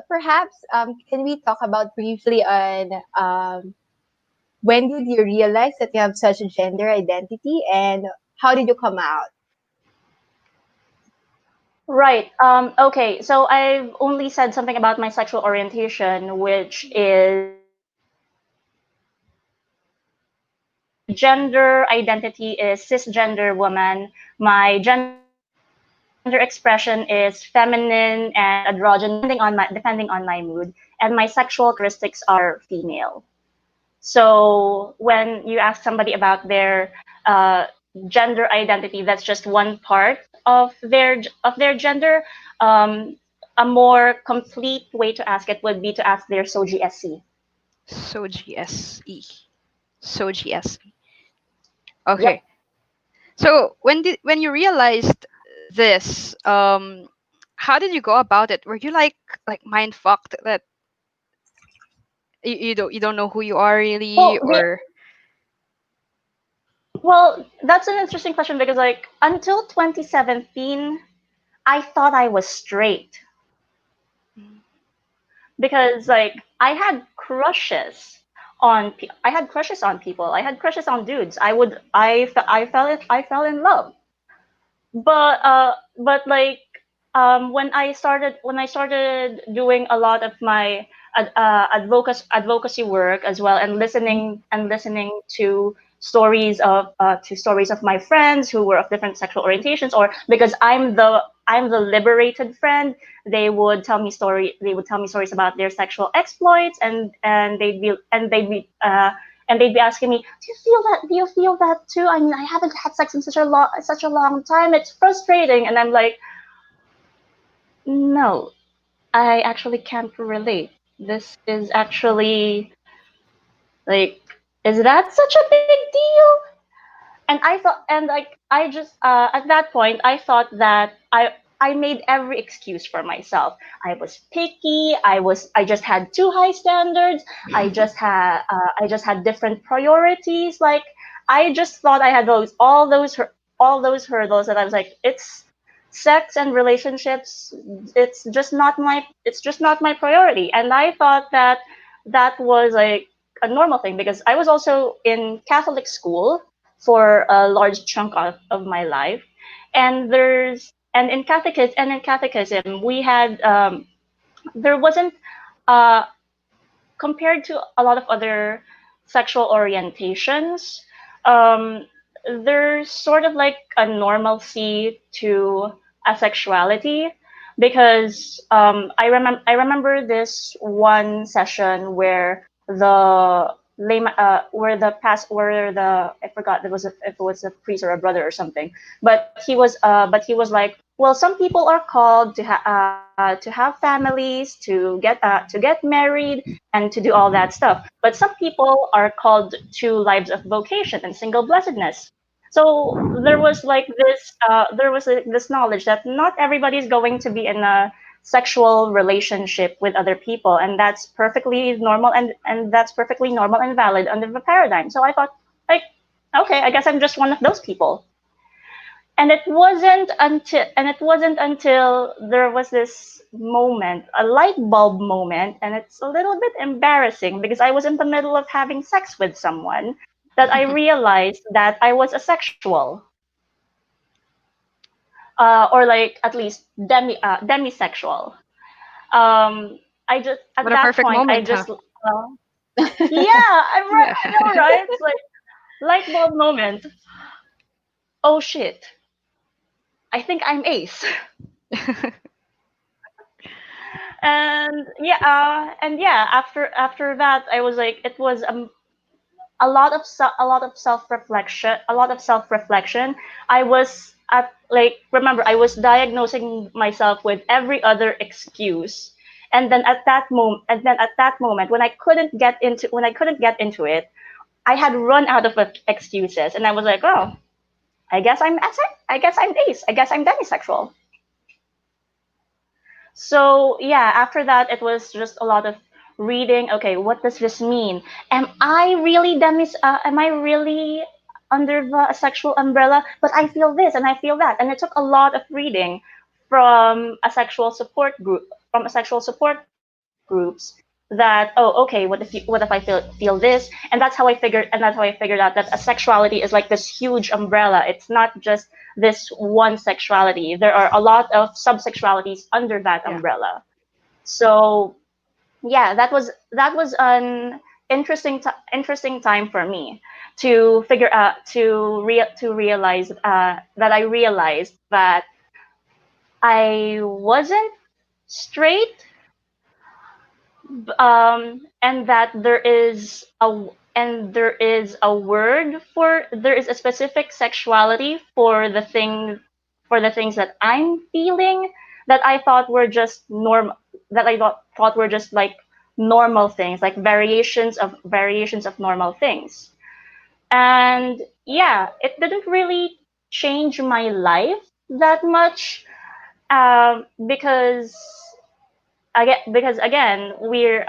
Perhaps can we talk about briefly on when did you realize that you have such a gender identity and how did you come out? Right. Okay. So I've only said something about my sexual orientation, which is my gender identity is cisgender woman. My gender expression is feminine and androgynous, depending on my mood, and my sexual characteristics are female. So when you ask somebody about their uh, gender identity, that's just one part of their gender. Um, a more complete way to ask it would be to ask their SOGSC. So GSE. So GSE. Yep. Okay. So when you realized this, how did you go about it? Were you like mind fucked that you don't know who you are really, Well, or Well, that's an interesting question because like until 2017, I thought I was straight because like I had crushes on people. I had crushes on dudes. I fell in love. But like when I started doing a lot of my advocacy work as well, and listening to stories of my friends who were of different sexual orientations, or because I'm the liberated friend, they would tell me stories about their sexual exploits, and they'd be asking me, do you feel that too? I mean, I haven't had sex in such a long time. It's frustrating. And I'm like, no, I actually can't relate. This is actually like, is that such a big deal? And I thought, and like I just at that point I thought that I made every excuse for myself. I was picky. I just had too high standards. I just had different priorities. Like I just thought I had all those hurdles that I was like, it's sex and relationships. It's just not my priority. And I thought that that was like a normal thing because I was also in Catholic school for a large chunk of my life. And in catechism we had there wasn't uh, compared to a lot of other sexual orientations, um, there's sort of like a normalcy to asexuality because I remember this one session where where the I forgot if it was a priest or a brother or something, but he was like, well, some people are called to have families, to get married, and to do all that stuff. But some people are called to lives of vocation and single blessedness. So there was like this knowledge that not everybody is going to be in a sexual relationship with other people, and that's perfectly normal, and that's perfectly normal and valid under the paradigm. So I thought, like, okay, I guess I'm just one of those people. And it wasn't until there was this moment, a light bulb moment, and it's a little bit embarrassing because I was in the middle of having sex with someone that I realized that I was asexual, or like at least demisexual. I just What at a that perfect point I moment, huh? just yeah, Yeah. I know, right? It's like light bulb moment. Oh shit, I think I'm ace. And yeah, after that I was like, it was a lot of self reflection. I was at like remember I was diagnosing myself with every other excuse, and then at that moment when I couldn't get into it, I had run out of excuses, and I was like, oh, I guess I'm ace, I guess I'm demisexual. So yeah, after that it was just a lot of reading. Okay, what does this mean? Am I really under the sexual umbrella? But I feel this and I feel that. And it took a lot of reading from a sexual support group from a sexual support groups that, oh, okay, what if I feel this? And that's how I figured out that asexuality is like this huge umbrella. It's not just this one sexuality. There are a lot of subsexualities under that Yeah. umbrella. So yeah, that was an interesting time for me to figure out to realize that I realized that I wasn't straight, and that there is a word for there is a specific sexuality for the things that I'm feeling that I thought were just thought were just like normal things, like variations of normal things. And yeah, it didn't really change my life that much, because again we're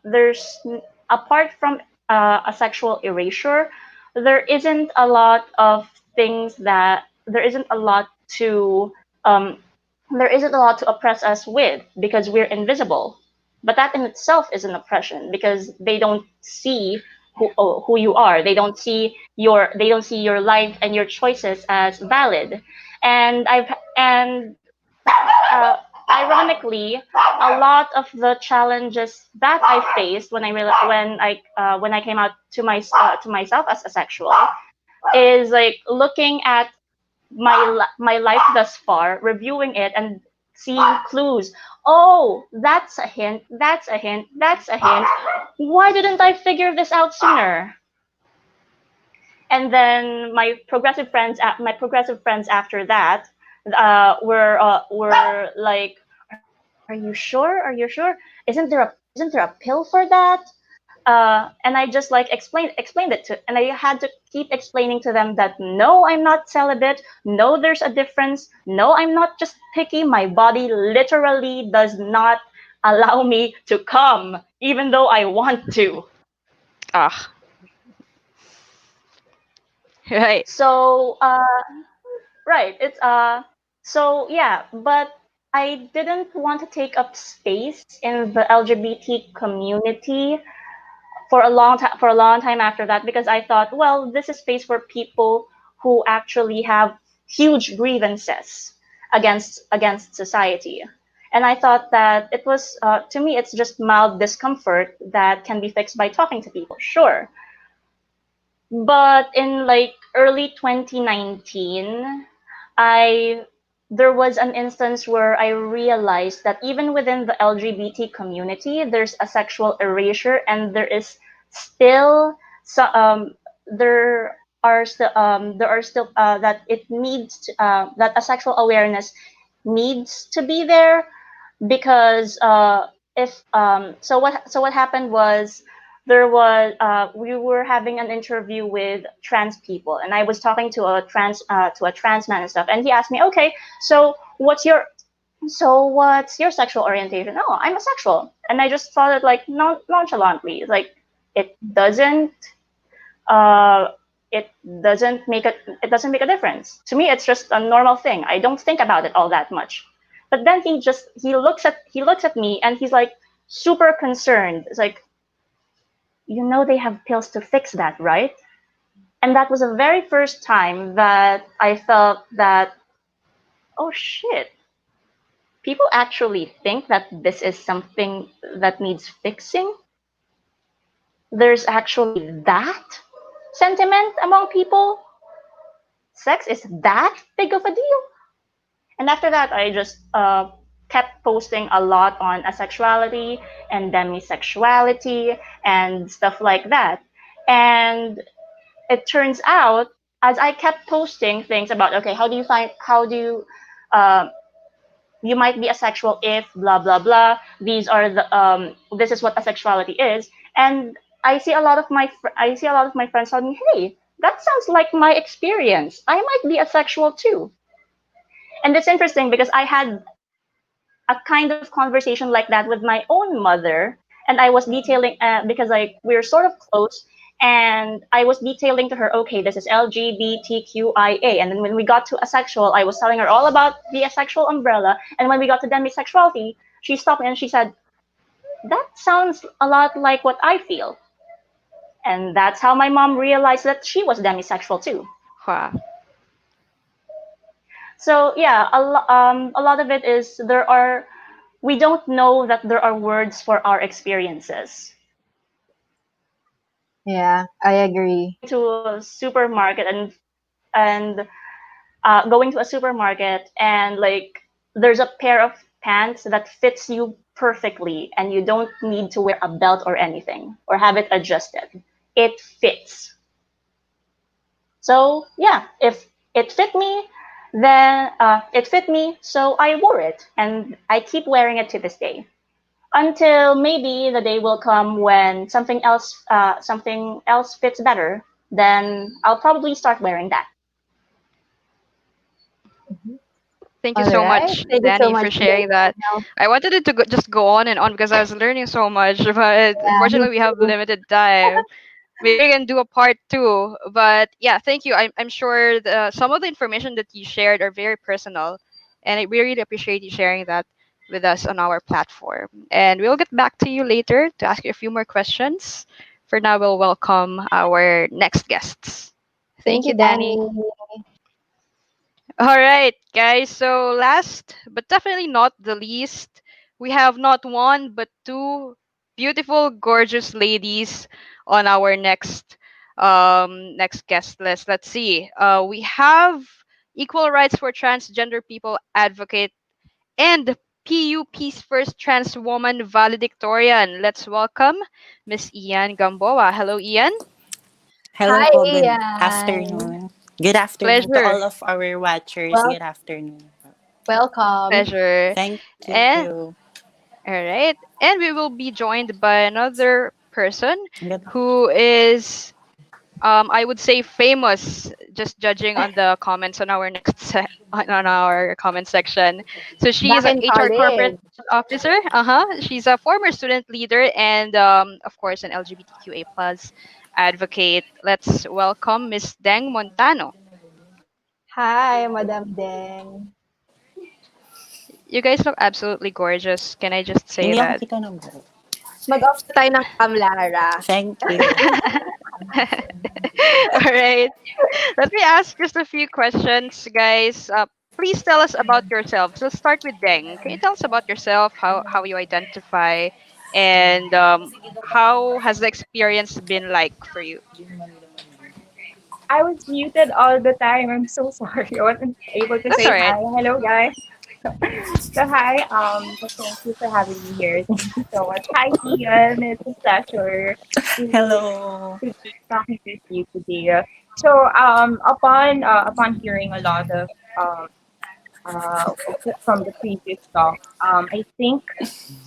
there's apart from a sexual erasure, there isn't a lot of things that there isn't a lot to um, there isn't a lot to oppress us with because we're invisible. But that in itself is an oppression because they don't see who you are. They don't see your life and your choices as valid. And uh, ironically, a lot of the challenges that I faced when I came out to myself as asexual is like looking at my life thus far, reviewing it and seeing clues. Oh, that's a hint. That's a hint. That's a hint. Why didn't I figure this out sooner? And then my progressive friends after that, were like, "Are you sure? Are you sure? Isn't there a pill for that?" And I just like explained it to, and I had to keep explaining to them that no, I'm not celibate. No, there's a difference. No, I'm not just picky. My body literally does not allow me to come, even though I want to. Ah, right. So, right, it's so yeah, but I didn't want to take up space in the LGBT community for a long time after that because I thought, well, this is space for people who actually have huge grievances against society. And I thought that it was to me it's just mild discomfort that can be fixed by talking to people. Sure. But in like early 2019, I there was an instance where I realized that even within the LGBT community, there's a sexual erasure, and still so, there are still that it needs that a sexual awareness needs to be there because if so what happened was there was we were having an interview with trans people, and I was talking to a trans man and stuff, and he asked me, okay, so what's your sexual orientation? Oh, I'm asexual. And I just thought it like nonchalantly, like it doesn't uh it doesn't make a difference to me. It's just a normal thing. I don't think about it all that much. But then he looks at me and he's like super concerned. It's like, you know, they have pills to fix that, right? And that was the very first time that I felt that, oh shit, people actually think that this is something that needs fixing. There's actually that sentiment among people. Sex is that big of a deal? And after that, I just kept posting a lot on asexuality and demisexuality and stuff like that. And it turns out, as I kept posting things about, okay, how do you, uh, you might be asexual if blah blah blah. This is what asexuality is, and I see a lot of my friends telling me, hey, that sounds like my experience. I might be asexual too. And it's interesting because I had a kind of conversation like that with my own mother, and I was detailing because like we're sort of close, and I was detailing to her, okay, this is LGBTQIA, and then when we got to asexual, I was telling her all about the asexual umbrella, and when we got to demisexuality, she stopped me and she said, that sounds a lot like what I feel. And that's how my mom realized that she was demisexual too. Wow. So yeah, a lot of it is we don't know that there are words for our experiences. Yeah, I agree. To a supermarket and going to a supermarket and like there's a pair of pants that fits you perfectly and you don't need to wear a belt or anything or have it adjusted. It fits. So yeah, if it fit me, then it fit me, so I wore it, and I keep wearing it to this day. Until maybe the day will come when something else fits better, then I'll probably start wearing that. Thank you All so right. much, Thank you so Danny, much, for sharing that. Danielle. I wanted it to just go on and on because I was learning so much, but Yeah, me unfortunately, we have too. limited time. maybe we can do a part two. But yeah, thank you. I'm sure some of the information that you shared are very personal, and we really appreciate you sharing that with us on our platform. And we'll get back to you later to ask you a few more questions. For now, we'll welcome our next guests. Thank Thank you, you, Danny. Danny. All right, guys. So last but definitely not the least, we have not one but two beautiful, gorgeous ladies on our next guest list. Let's see. We have equal rights for transgender people advocate and PUP's first trans woman valedictorian. Let's welcome Miss Ianne Gamboa. Hello, Ian. Hello Hi, po, good Ian. afternoon. Good afternoon to Pleasure. all of our watchers. Well, Good afternoon. welcome. Pleasure. Thank And you. all right. And we will be joined by another person Good. who is, I would say, famous, just judging on the comments on our on our comment section. So she is Back a in HR corporate college. officer. She's a former student leader and, of course, an LGBTQA plus advocate. Let's welcome Miss Deng Montano. Hi, Madam Deng. You guys look absolutely gorgeous. Can I just say Hindi ako that? kita ng bro. Mag-off na tayo ng cam, Lara. Thank you. All right. Let me ask just a few questions, guys. Please tell us about yourselves. Let's start with Deng. Can you tell us about yourself, how you identify, and how has the experience been like for you? I was muted all the time. I'm so sorry. I wasn't able to That's all say right. hi. Hello, guys. So hi. So thank you for having me here. Thank you so much. Hi, Ian. It's a pleasure to Hello. to be talking with you today. So upon hearing a lot of um uh from the previous talk, I think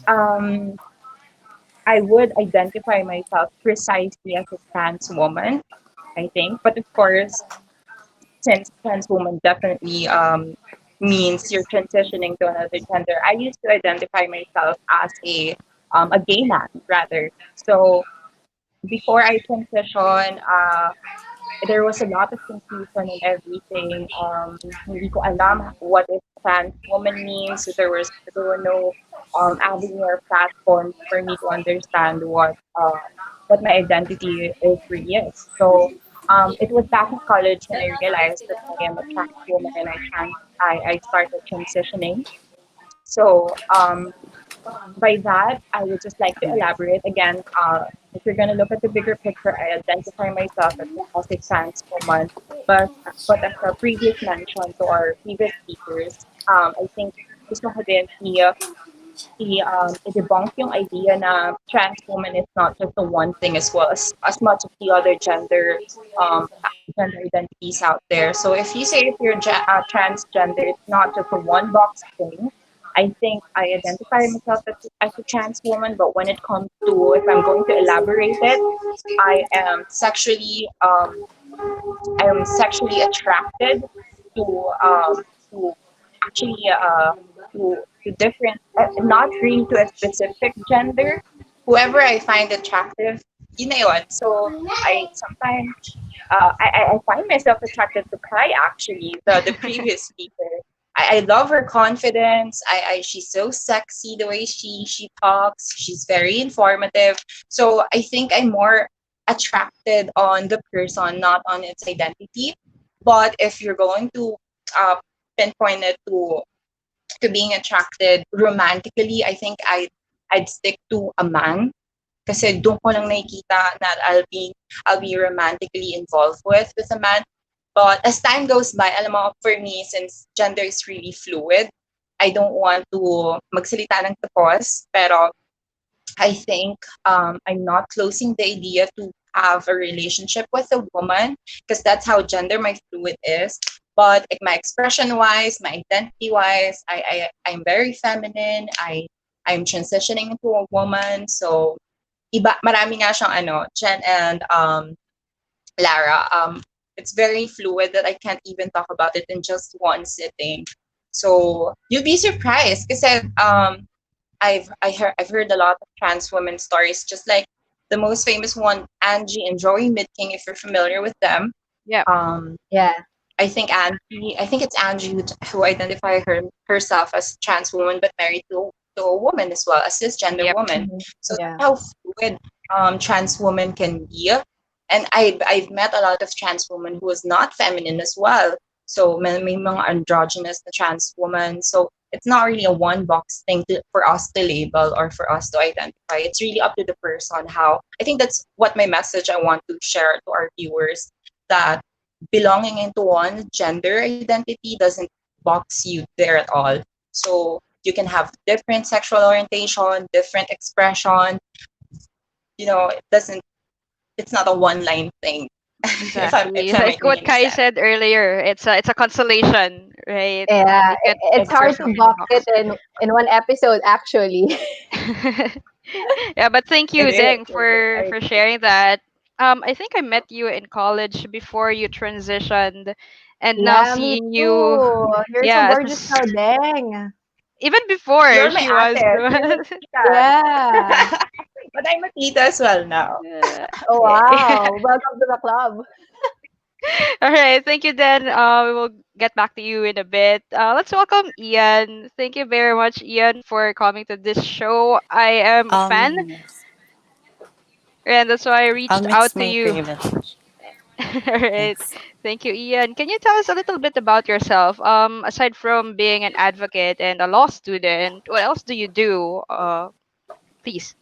um I would identify myself precisely as a trans woman. I think, but of course, since trans woman definitely means you're transitioning to another gender, I used to identify myself as a gay man rather. So before I transition, there was a lot of confusion and everything. Hindi ko alam what is trans woman means. There were no avenue or platform for me to understand what my identity is really is. So it was back in college when I realized that I am a trans woman and I started transitioning. So by that, I would just like to elaborate again. If you're going to look at the bigger picture, I identify myself as a trans woman, but as a previous mention to our previous speakers, I think gusto ko din i-debunk yung idea na trans woman is not just the one thing as much as the other gender identities out there. So if you say if you're transgender, it's not just a one box thing. I think I identify myself as a trans woman, but when it comes to if I'm going to elaborate it, I am sexually attracted to to actually to different not really to a specific gender. Whoever I find attractive, yun na yun. So I sometimes I find myself attracted to Kai actually, the previous speaker. I love her confidence. She's so sexy the way she talks. She's very informative. So I think I'm more attracted on the person, not on its identity. But if you're going to uh, pinpoint it to being attracted romantically, I think I'd stick to a man. Kasi doon ko lang nakikita na I'll be romantically involved with a man. But as time goes by, alam mo, for me, since gender is really fluid, I don't want to magsalita ng tapos, pero I think I'm not closing the idea to have a relationship with a woman because that's how gender my fluid is. But like my expression wise, my identity wise, I'm very feminine. I'm transitioning into a woman. So iba marami nga siyang Jen and Lara. It's very fluid that I can't even talk about it in just one sitting. So you'll be surprised because I've heard a lot of trans women stories, just like the most famous one, Angie and Joey Midking, if you're familiar with them. Yeah. Um, Yeah. I think it's Angie who identify herself as trans woman but married to a woman as well, a cisgender Yep. woman. Mhm. So Yeah. that's how fluid trans women can be. And I've met a lot of trans women who is not feminine as well. So may mga androgynous na trans woman. So it's not really a one box thing for us to label or for us to identify. It's really up to the person how. I think that's what my message I want to share to our viewers, that belonging into one gender identity doesn't box you there at all. So you can have different sexual orientation, different expression. It doesn't. It's not a one line thing. Exactly. If I'm Like making what any Kai sense. said earlier, it's a consolation, right? Yeah. You can't It's put a hard person to in a box it box. in one episode, actually. Yeah, but thank It you, is. Deng, It is. I for agree. sharing that. I think I met you in college before you transitioned, and now Yeah, me seeing you, too. You're so yeah, gorgeous now, Deng. even before You're my she was. ate. You're my tita. Yeah. But I'm a tita as well now. Oh, Yeah. wow. Welcome to the club. All right, thank you, Dan. We will get back to you in a bit. Let's welcome Ian. Thank you very much, Ian, for coming to this show. I am a fan, Yes. and that's why I reached It's out to my you. privilege. All right, Yes. thank you, Ian. Can you tell us a little bit about yourself? Aside from being an advocate and a law student, what else do you do? Please.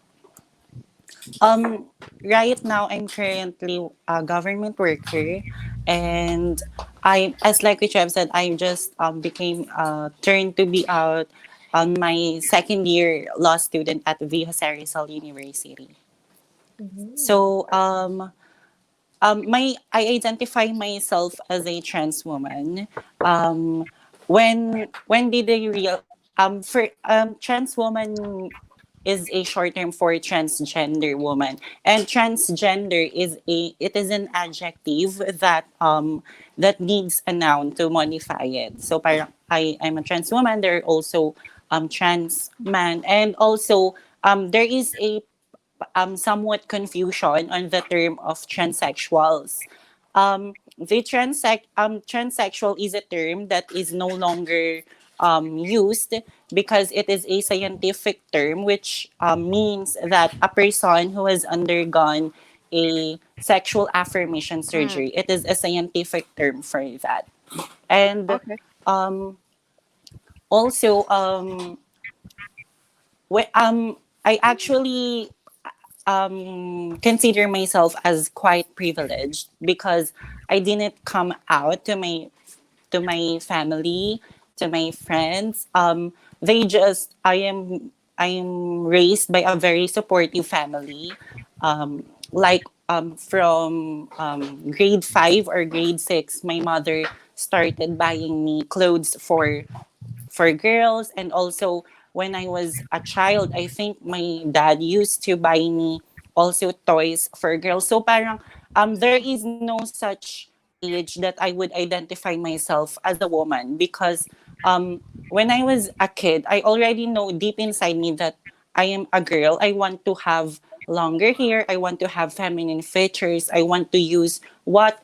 Um, right now, I'm currently a government worker, and as like which I've said, I just became turned to be out on my second year law student at the Jose Rizal University. Mhm. So my I identify myself as a trans woman. When did they real for trans woman is a short term for transgender woman, and transgender is an adjective that needs a noun to modify it. So parang I'm a trans woman. There are also trans man, and also there is a somewhat confusion on the term of transsexuals. Transsexual is a term that is no longer used because it is a scientific term, which means that a person who has undergone a sexual affirmation Mm, surgery. It is a scientific term for that. And okay. um, also, I actually consider myself as quite privileged because I didn't come out to my family, to my friends. They just I am raised by a very supportive family. Like from grade 5 or grade 6, my mother started buying me clothes for girls, and also when I was a child, I think my dad used to buy me also toys for girls. So parang there is no such age that I would identify myself as a woman because when I was a kid, I already know deep inside me that I am a girl. I want to have longer hair. I want to have feminine features. I want to use what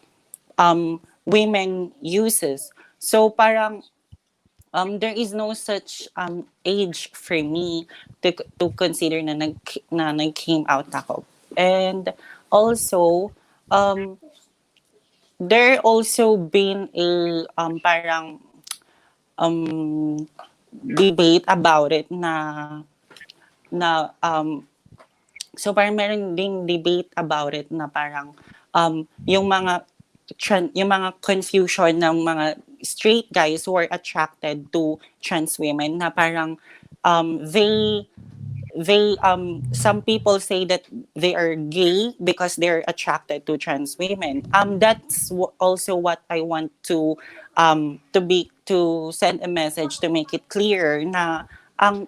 women uses. So parang there is no such age for me to consider na nag came out ako. And also, um, there also been a parang um, debate about it na so parang meron ding debate about it na parang yung mga confusion ng mga straight guys who are attracted to trans women na parang um, they some people say that they are gay because they're attracted to trans women. That's also what I want to send a message to make it clear na ang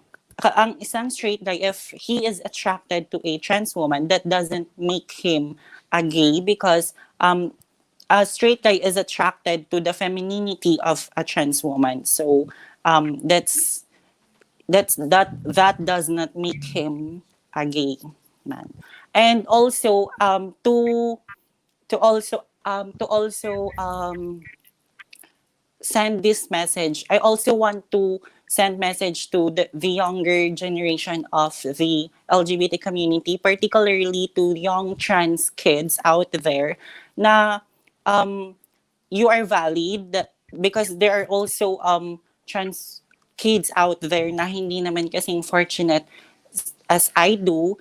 ang isang straight guy, if he is attracted to a trans woman, that doesn't make him a gay because a straight guy is attracted to the femininity of a trans woman. So that does not make him a gay man. And also to also send this message. I also want to send message to the younger generation of the LGBT community, particularly to young trans kids out there, na you are valid, because there are also trans kids out there na hindi naman kasing fortunate as I do.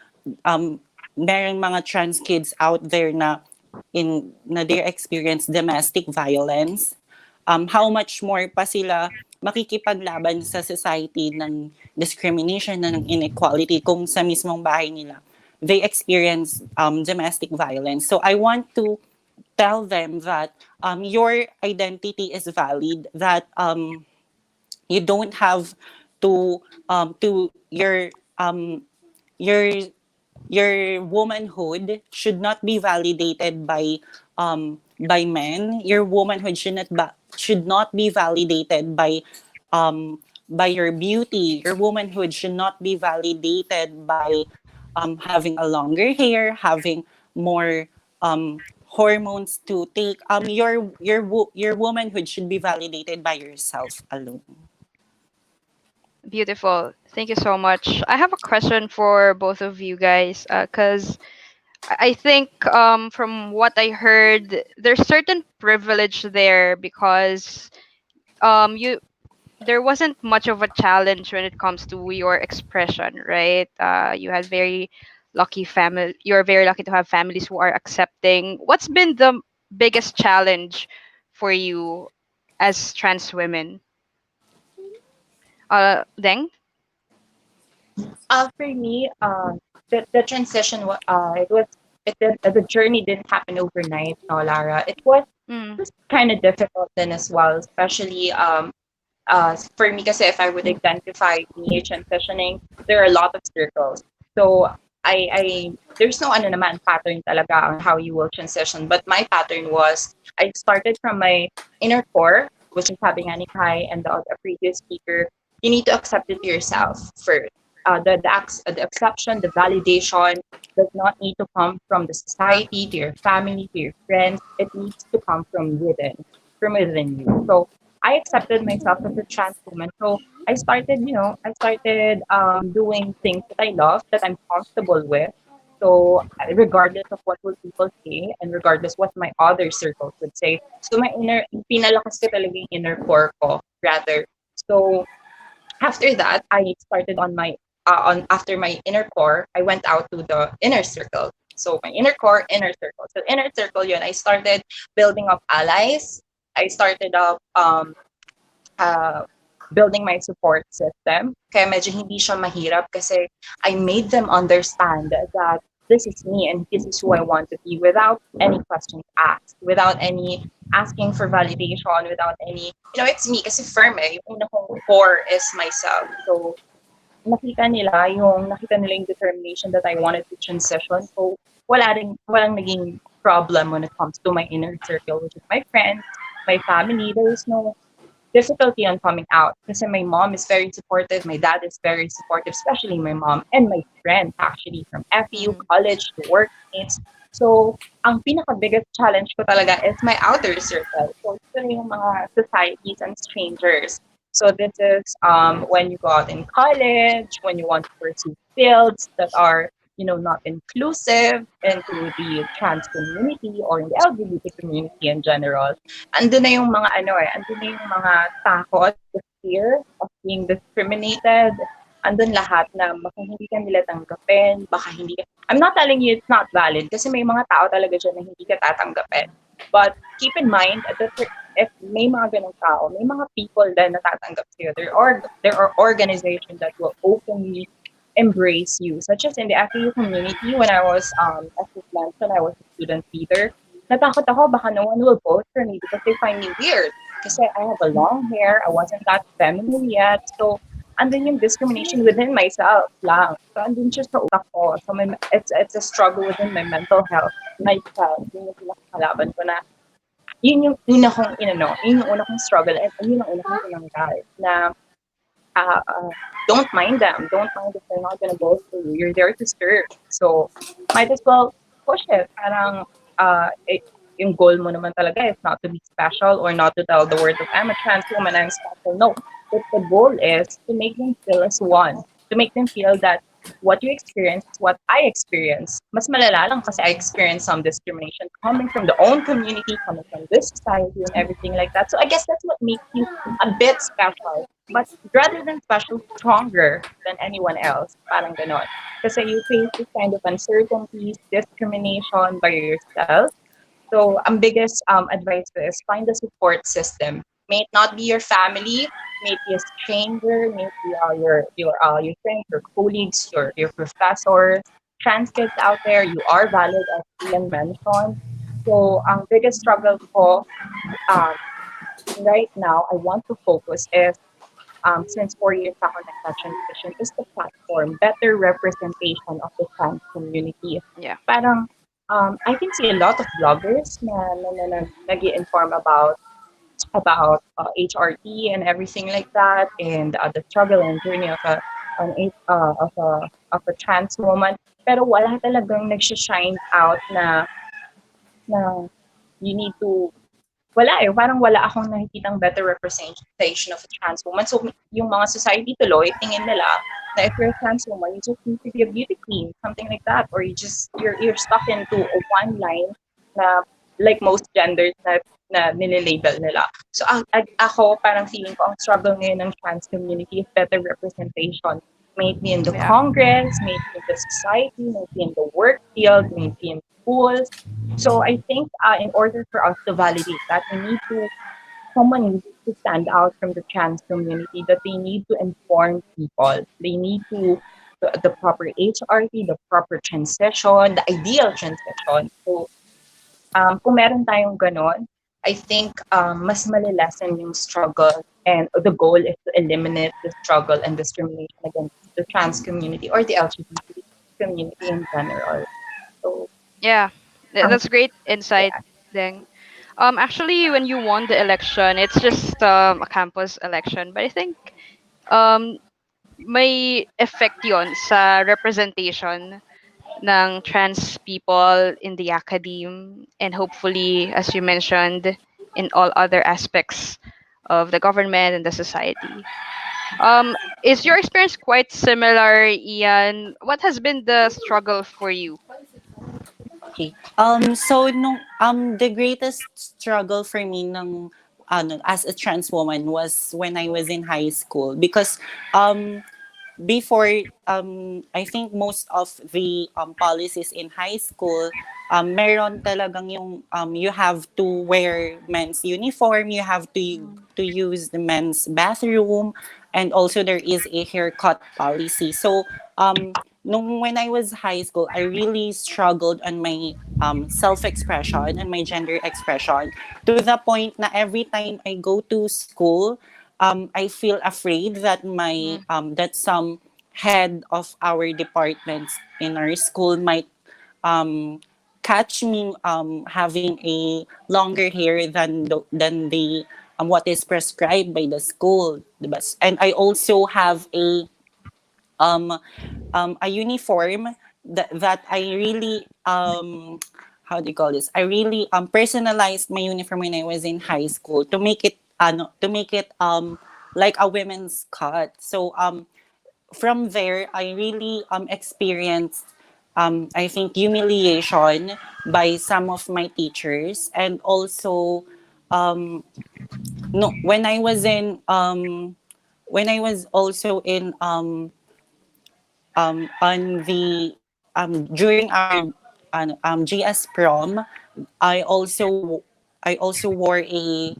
um Merong mga trans kids out there na they experience domestic violence. How much more pa sila makikipaglaban sa society ng discrimination na ng inequality kung sa mismong bahay nila they experience domestic violence. So I want to tell them that your identity is valid, that you don't have to your your womanhood should not be validated by men. Your womanhood should not be validated by your beauty. Your womanhood should not be validated by having a longer hair, having more hormones to take. Your womanhood should be validated by yourself alone. Beautiful. Thank you so much. I have a question for both of you guys, because I think, from what I heard, there's certain privilege there because you there wasn't much of a challenge when it comes to your expression, right? You had very lucky family. You're very lucky to have families who are accepting. What's been the biggest challenge for you as trans women? Deng? For me, the transition, the journey didn't happen overnight, no, Lara. Mm, It was kind of difficult then as well, especially for me kasi if I would identify me transitioning, there are a lot of circles. So I there's no ano naman pattern talaga on how you will transition. But my pattern was I started from my inner core, which is sabi nga ni Kai and the previous speaker, you need to accept it yourself first. The exception, the validation does not need to come from the society, to your family, to your friends. It needs to come from within you. So I accepted myself as a trans woman. So I started doing things that I love, that I'm comfortable with. So regardless of what will people say and regardless what my other circles would say. So pinalakas ko talaga yung inner core ko, rather. So after that, I started on after my inner core, I went out to the inner circle. So my inner core, inner circle. So inner circle yun, I started building up allies. I started up uh, building my support system. Kaya medyo hindi siya mahirap kasi I made them understand that this is me and this is who I want to be without any questions asked, without any asking for validation, without any, it's me kasi firm yung una kong core is myself. So nakita nila yung determination that I wanted to transition. So walang naging problem when it comes to my inner circle, which is my friends, my family. There is no difficulty on coming out kasi my mom is very supportive, my dad is very supportive, especially my mom and my friends actually from FEU, mm, college, to workmates. So, ang pinaka-biggest challenge ko talaga is my outer circle. So, ito na yung mga societies and strangers. So, this is when you go out in college, when you want to pursue fields that are, not inclusive into the trans community or in the LGBT community in general. Andun na yung mga takot, the fear of being discriminated. Andun lahat na baka hindi ka nila tanggapin, baka hindi ka, I'm not telling you it's not valid kasi may mga tao talaga dyan na hindi ka tatanggapin. But keep in mind that if may mga ganong tao, may mga people din na tatanggap sa'yo. There are organizations that will openly embrace you, such as in the FEU community when I was, as was mentioned, I was a student leader. Natakot ako, baka no one will vote for me because they find me weird. Kasi I have a long hair, I wasn't that feminine yet. So, andun yung discrimination within myself lang. So, andun siya sa utak ko. So, it's a struggle within my mental health, myself. Yun yung pinakakalaban ko na, yun yung una kong struggle, and yun yung una kong tinanggal na don't mind them. Don't mind if they're not gonna go for you. You're there to serve. So might as well push it. Parang yung goal mo naman talaga is not to be special or not to tell the world of I'm a trans woman, I'm special. No. But the goal is to make them feel as one. To make them feel that what you experience is what I experience. Mas malala lang kasi I experience some discrimination coming from the own community, coming from this society and everything like that. So I guess that's what makes you a bit special. But rather than special, stronger than anyone else. Parang ganon. Kasi you face this kind of uncertainties, discrimination by yourself. So, ang biggest advice is find a support system. May it not be your family, may it be a stranger, may it be your friends, your colleagues, your professors, trans kids out there. You are valid, as Ian mentioned. So, ang biggest struggle ko um, right now, I want to focus is since 4 years ako nagka-transition, is the platform, better representation of the trans community. Yeah. Parang, I can see a lot of bloggers na nag-i-inform about HRT and everything like that, and the struggle and journey of a trans woman. Pero wala talagang nag-shine out na you need to wala eh, parang wala akong nakikitang better representation of a trans woman. So, yung mga society tuloy, tingin nila na if you're a trans woman, you just need to be a beauty queen, something like that. Or you're stuck into a one line na like most genders na nililabel nila. So, ako, parang feeling ko, ang struggle ngayon ng trans community is better representation. May it be in the Yeah. Congress, may it be in the society, may it be in the work field, may it be in schools. So I think in order for us to validate that, someone needs to stand out from the trans community, that they need to inform people. They need to the proper HRT, the proper transition, the ideal transition. So kung meron tayong ganon, I think mas malilesen yung struggle, and the goal is to eliminate the struggle and discrimination against the trans community or the LGBT community in general. So Yeah. um, That's great insight, Deng. Actually, when you won the election, it's just a campus election, but I think um, may effect yon sa representation ng trans people in the academe, and hopefully, as you mentioned, in all other aspects of the government and the society. Is your experience quite similar, Ian? What has been the struggle for you? Okay. So the greatest struggle for me as a trans woman was when I was in high school, because um before, I think most of the policies in high school, meron talagang yung you have to wear men's uniform, you have to use the men's bathroom, and also there is a haircut policy. So when I was high school, I really struggled on my self-expression and my gender expression, to the point na every time I go to school, I feel afraid that Mm. that some head of our departments in our school might um, catch me having a longer hair than the what is prescribed by the school, diba? And I also have um, a uniform that I really how do you call this? I really personalized my uniform when I was in high school to make it like a women's cut. So from there I really experienced I think humiliation by some of my teachers, and also um no when I was also in on the during our GS prom, I also wore a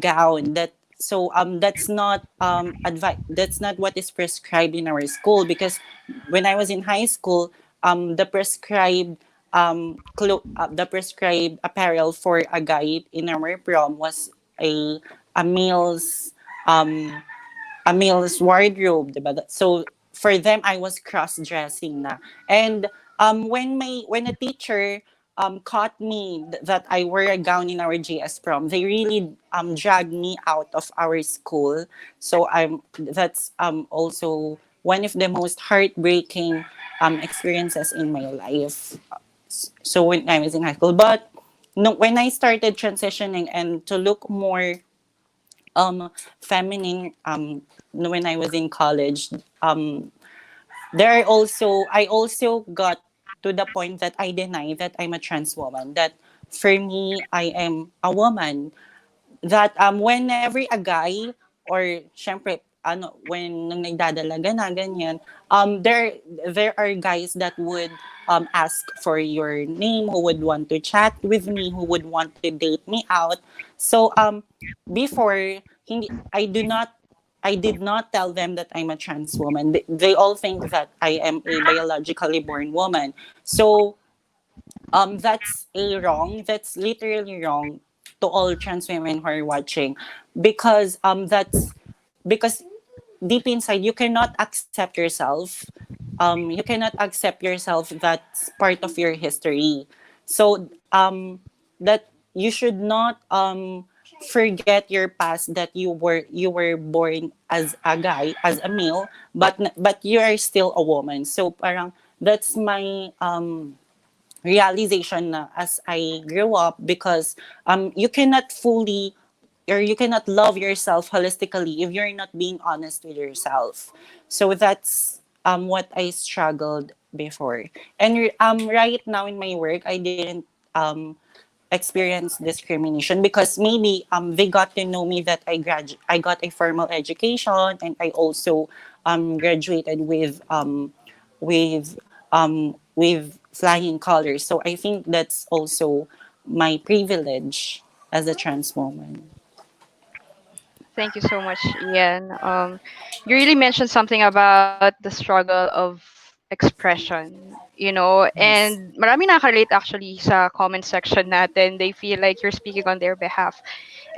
gown that's not what is prescribed in our school, because when I was in high school, the prescribed apparel for a guy in our prom was a a male's um wardrobe, diba? So for them, I was cross-dressing na. And when a teacher caught me that I wear a gown in our GS prom, they really dragged me out of our school. So that's also one of the most heartbreaking experiences in my life. So when I was in high school, but no, when I started transitioning and to look more feminine when I was in college, there are also I also got to the point that I deny that I'm a trans woman. That for me, I am a woman. That whenever a guy or syempre when nung nagdadalaga na ganyan, there are guys that would ask for your name, who would want to chat with me, who would want to date me out. So before, hindi I did not tell them that I'm a trans woman. They all think that I am a biologically born woman. So that's a wrong. That's literally wrong to all trans women who are watching, because because deep inside you cannot accept yourself. You cannot accept yourself. That's part of your history. So that you should not forget your past, that you were born as a guy, as a male, but you are still a woman. So parang that's my realization na as I grew up, because you cannot fully, or you cannot love yourself holistically if you're not being honest with yourself. So that's what I struggled before. And right now in my work, I didn't um, experience discrimination, because maybe they got to know me that I got a formal education, and I also graduated with with flying colors. So I think that's also my privilege as a trans woman. Thank you so much, Ian. You really mentioned something about the struggle of expression, Yes. and marami nakarelate actually sa comment section natin. They feel like you're speaking on their behalf,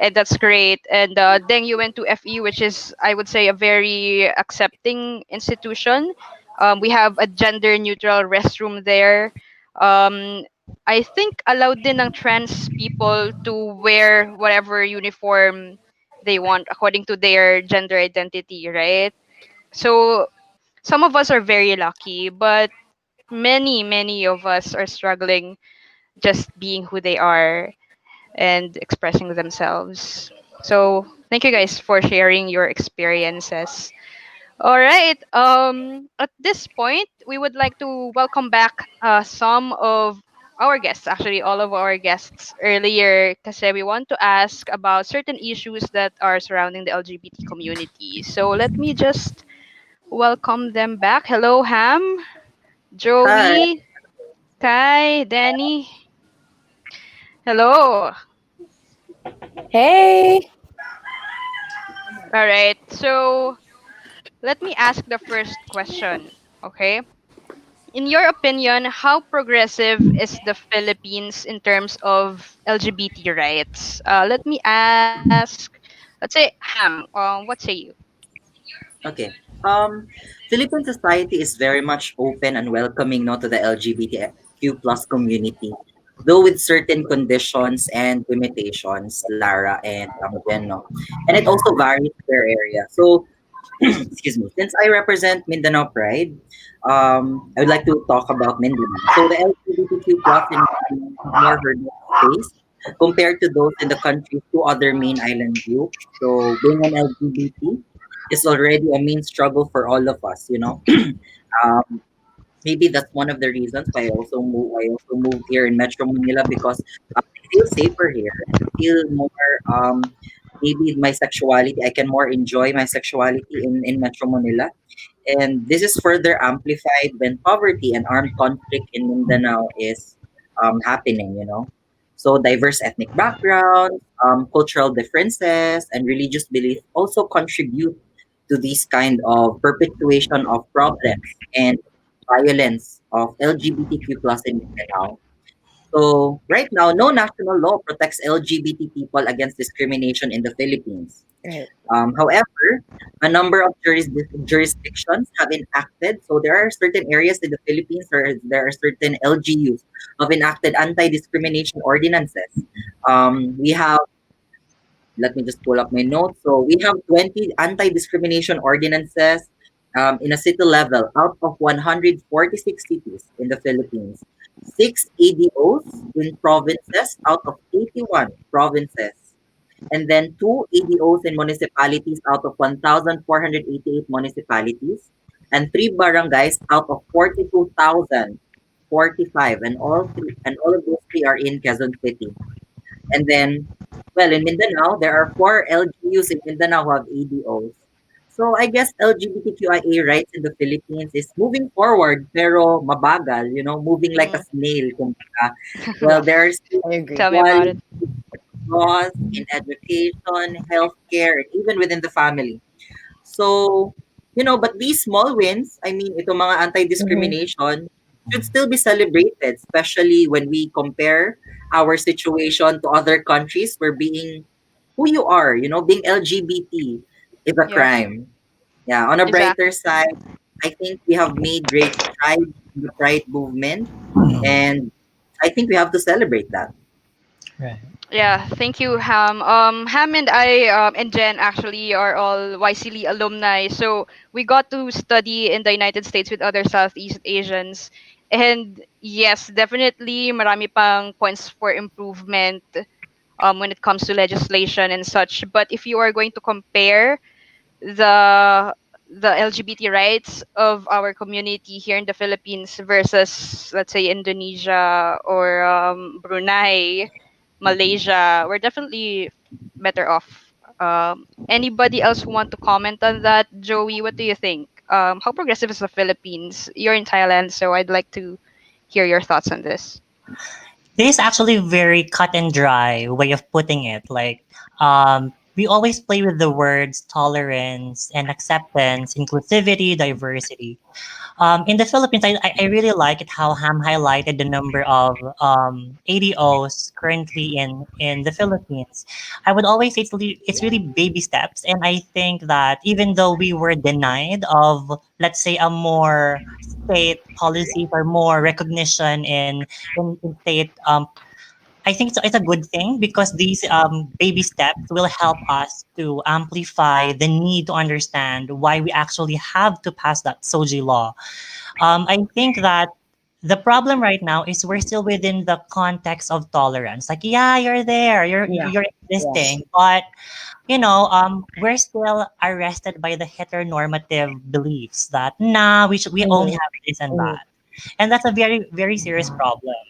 and that's great. And then you went to FE, which is, I would say, a very accepting institution. We have a gender neutral restroom there. Um, I think allowed din ng trans people to wear whatever uniform they want according to their gender identity, right? So some of us are very lucky, but many of us are struggling just being who they are and expressing themselves. So thank you guys for sharing your experiences. All right. At this point, we would like to welcome back some of our guests, actually all of our guests earlier, because we want to ask about certain issues that are surrounding the LGBT community. So let me just welcome them back. Hello, Ham, Hi. Joey, Kai, Danny. Hello. Hey! All right. So let me ask the first question. Okay. In your opinion, how progressive is the Philippines in terms of LGBT rights? Let me ask, let's say, Ham, what say you? Okay. Philippine society is very much open and welcoming, no, to the LGBTQ plus community, though with certain conditions and limitations, Lara and Jen, no? And it also varies per area. So, excuse me, since I represent Mindanao Pride, I would like to talk about Mindanao. So the LGBTQ plus in Mindanao have more hurdles to face compared to those in the country's two other main island groups. So being an LGBT is already a main struggle for all of us, you know. um, Maybe that's one of the reasons why I also moved here in Metro Manila, because I feel safer here. I feel more maybe my sexuality. I can more enjoy my sexuality in Metro Manila, and this is further amplified when poverty and armed conflict in Mindanao is happening, you know. So diverse ethnic backgrounds, cultural differences, and religious beliefs also contribute to this kind of perpetuation of problems and violence of LGBTQ plus in Mindanao. So right now, no national law protects LGBT people against discrimination in the Philippines. Right. However, a number of jurisdictions have enacted, so there are certain areas in the Philippines where there are certain LGUs have enacted anti-discrimination ordinances. We have, let me just pull up my notes. So we have 20 anti-discrimination ordinances in a city level out of 146 cities in the Philippines. 6 ADOs in provinces out of 81 provinces, and then 2 ADOs in municipalities out of 1,488 municipalities, and 3 barangays out of 42,045, and all of those three are in Quezon City. And then, well, in Mindanao, there are 4 LGUs in Mindanao who have ADOs. So I guess LGBTQIA rights in the Philippines is moving forward, pero mabagal, moving like a Mm. snail. Kumbaga. Well, Yeah. there are still I agree. Tell me about equality it. laws in education, healthcare, and even within the family. So, but these small wins, I mean, itong mga Mm-hmm. anti-discrimination should still be celebrated, especially when we compare our situation to other countries where being who you are, being LGBT is a Yeah. crime. Yeah, on a brighter Exactly. side, I think we have made great strides in the pride movement, and I think we have to celebrate that. Right. Yeah, thank you, Ham. Ham and I and Jen actually are all YCL alumni, so we got to study in the United States with other Southeast Asians. And yes, definitely marami pang points for improvement when it comes to legislation and such. But if you are going to compare the the LGBT rights of our community here in the Philippines versus, let's say, Indonesia or Brunei, Malaysia, we're definitely better off. Anybody else want to comment on that? Joey, what do you think? How progressive is the Philippines? You're in Thailand, so I'd like to hear your thoughts on this. This is actually very cut and dry way of putting it. Like, we always play with the words tolerance and acceptance, inclusivity, diversity. In the Philippines, I really like it how Ham highlighted the number of ADOs currently in the Philippines. I would always say it's really baby steps, and I think that even though we were denied of, let's say, a more state policies or more recognition in state, I think it's a good thing because these baby steps will help us to amplify the need to understand why we actually have to pass that SOGI law. I think that the problem right now is we're still within the context of tolerance. Like, yeah, you're there, Yeah. you're Yeah. existing, but we're still arrested by the heteronormative beliefs that nah, we only Mm-hmm. have this and Mm-hmm. that, and that's a very very serious problem.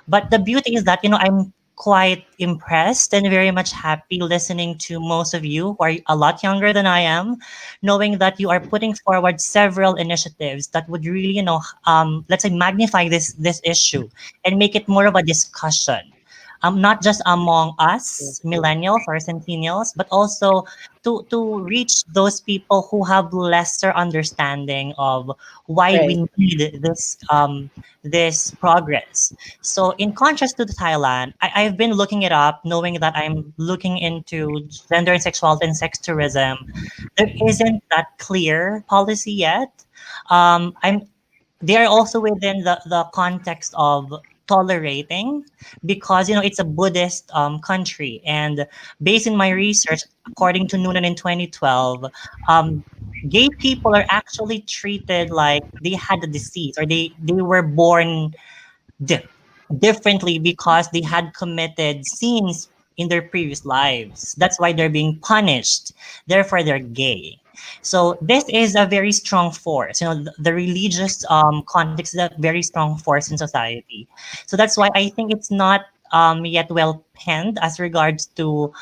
But the beauty is that I'm quite impressed and very much happy listening to most of you who are a lot younger than I am, knowing that you are putting forward several initiatives that would really, let's say, magnify this issue and make it more of a discussion. Not just among us millennials or centennials, but also to reach those people who have lesser understanding of why Right. we need this progress. So in contrast to Thailand, I've been looking it up, knowing that I'm looking into gender and sexuality and sex tourism. There isn't that clear policy yet. I'm They are also within the context of tolerating because it's a Buddhist country, and based in my research, according to Noonan in 2012, um, gay people are actually treated like they had a disease or they were born di- differently because they had committed sins in their previous lives. That's why they're being punished. Therefore, they're gay. So this is a very strong force. The religious context is a very strong force in society. So that's why I think it's not yet well penned as regards to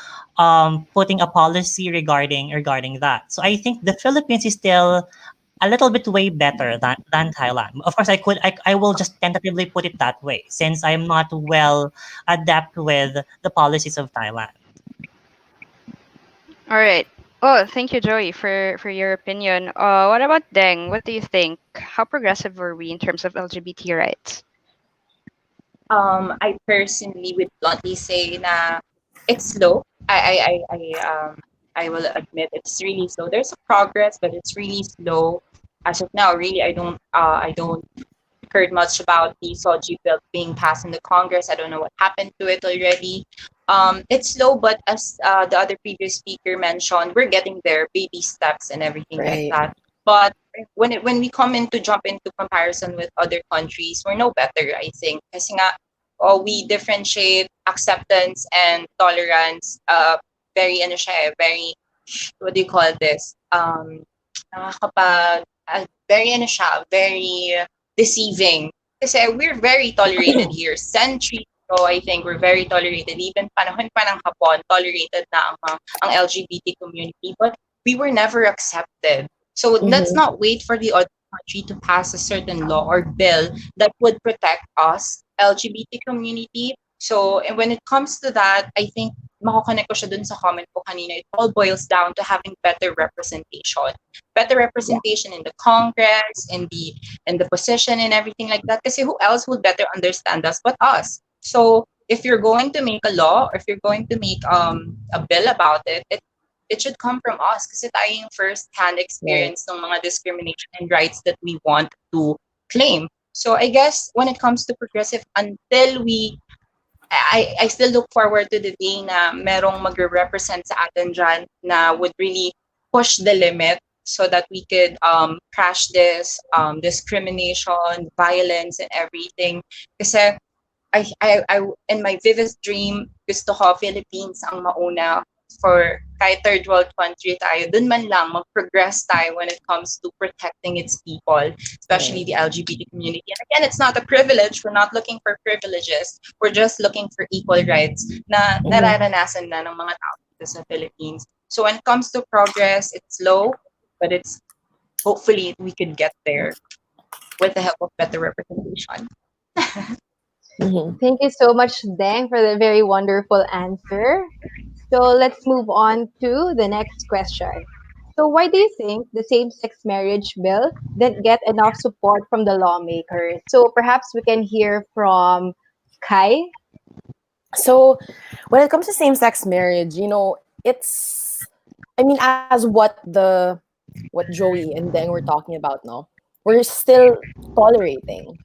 putting a policy regarding that. So I think the Philippines is still a little bit way better than Thailand. Of course, I will just tentatively put it that way since I'm not well adept with the policies of Thailand. All right. Oh, thank you, Joey, for your opinion. What about Deng? What do you think? How progressive were we in terms of LGBT rights? I personally would bluntly say na it's slow. I I will admit it's really slow. There's a progress, but it's really slow. As of now, really, I don't heard much about the SOGI bill being passed in the Congress. I don't know what happened to it already. It's slow, but as the other previous speaker mentioned, we're getting there, baby steps and everything like Right. that. But when we come into jump into comparison with other countries, we're no better, I think. Kasi nga, we differentiate acceptance and tolerance. Very ano siya, very what do you call this? Nakakapag very ano siya, very deceiving. Kasi we're very tolerated here. Centuries ago, I think we're very tolerated. Even panahon pa ng Hapon, tolerated na ang LGBT community. But we were never accepted. So let's Mm-hmm. not wait for the other country to pass a certain law or bill that would protect us, LGBT community. So and when it comes to that, I think makokonek ko siya dun sa comment ko kanina. It all boils down to having better representation. Better Yeah. representation in the Congress, in the position and everything like that. Kasi who else would better understand us but us? So if you're going to make a law or if you're going to make a bill about it should come from us kasi tayo yung first-hand Right. experience ng mga discrimination and rights that we want to claim. So I guess when it comes to progressive, until I still look forward to the day na merong magre-represent sa atin dyan na would really push the limit so that we could crash this discrimination, violence, and everything. Kasi I in my vivid dream, gusto ko Philippines ang mauna for kahit third world country tayo, dun man lang mag-progress tayo when it comes to protecting its people, especially Right. the LGBT community. And again, it's not a privilege. We're not looking for privileges. We're just looking for equal rights na Mm-hmm. nararanasan na ng mga tao dito sa Philippines. So when it comes to progress, it's slow, but it's hopefully we could get there with the help of better representation. Mm-hmm. Thank you so much, Deng, for the very wonderful answer. So let's move on to the next question. So why do you think the same-sex marriage bill didn't get enough support from the lawmakers? So perhaps we can hear from Kai. So when it comes to same-sex marriage, it's, I mean, as what Joey and Deng were talking about now, we're still tolerating.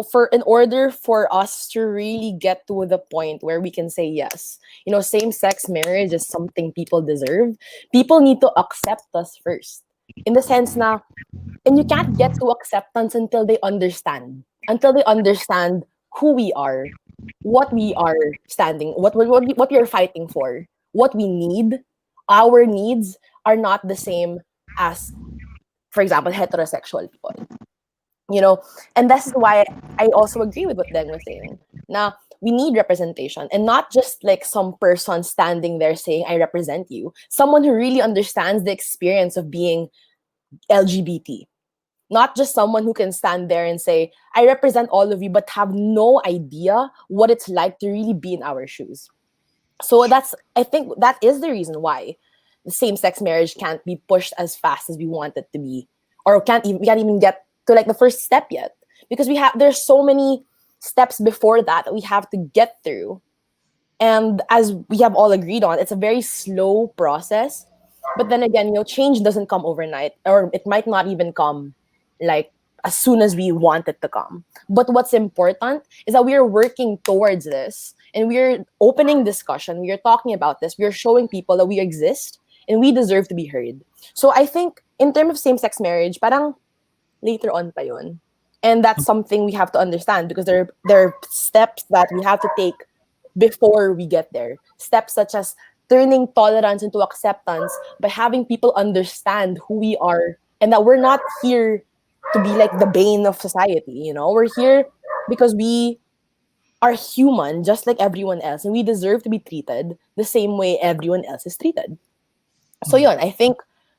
For in order for us to really get to the point where we can say yes, same-sex marriage is something people deserve. People need to accept us first. In the sense now, and you can't get to acceptance until they understand who we are, what we are standing, what we are fighting for, what we need. Our needs are not the same as, for example, heterosexual people. And this is why I also agree with what Deng was saying. Now, we need representation, and not just like some person standing there saying, I represent you. Someone who really understands the experience of being LGBT. Not just someone who can stand there and say, I represent all of you, but have no idea what it's like to really be in our shoes. So I think that is the reason why the same-sex marriage can't be pushed as fast as we want it to be, or we can't even get to like the first step yet, because there's so many steps before that we have to get through. And as we have all agreed on, it's a very slow process. But then again, change doesn't come overnight, or it might not even come like as soon as we want it to come. But what's important is that we are working towards this, and we're opening discussion. We are talking about this. We are showing people that we exist and we deserve to be heard. So I think in terms of same-sex marriage, parang later on pa yun. And that's something we have to understand, because there are steps that we have to take before we get there. Steps such as turning tolerance into acceptance by having people understand who we are, and that we're not here to be like the bane of society. We're here because we are human just like everyone else, and we deserve to be treated the same way everyone else is treated. So yun, I think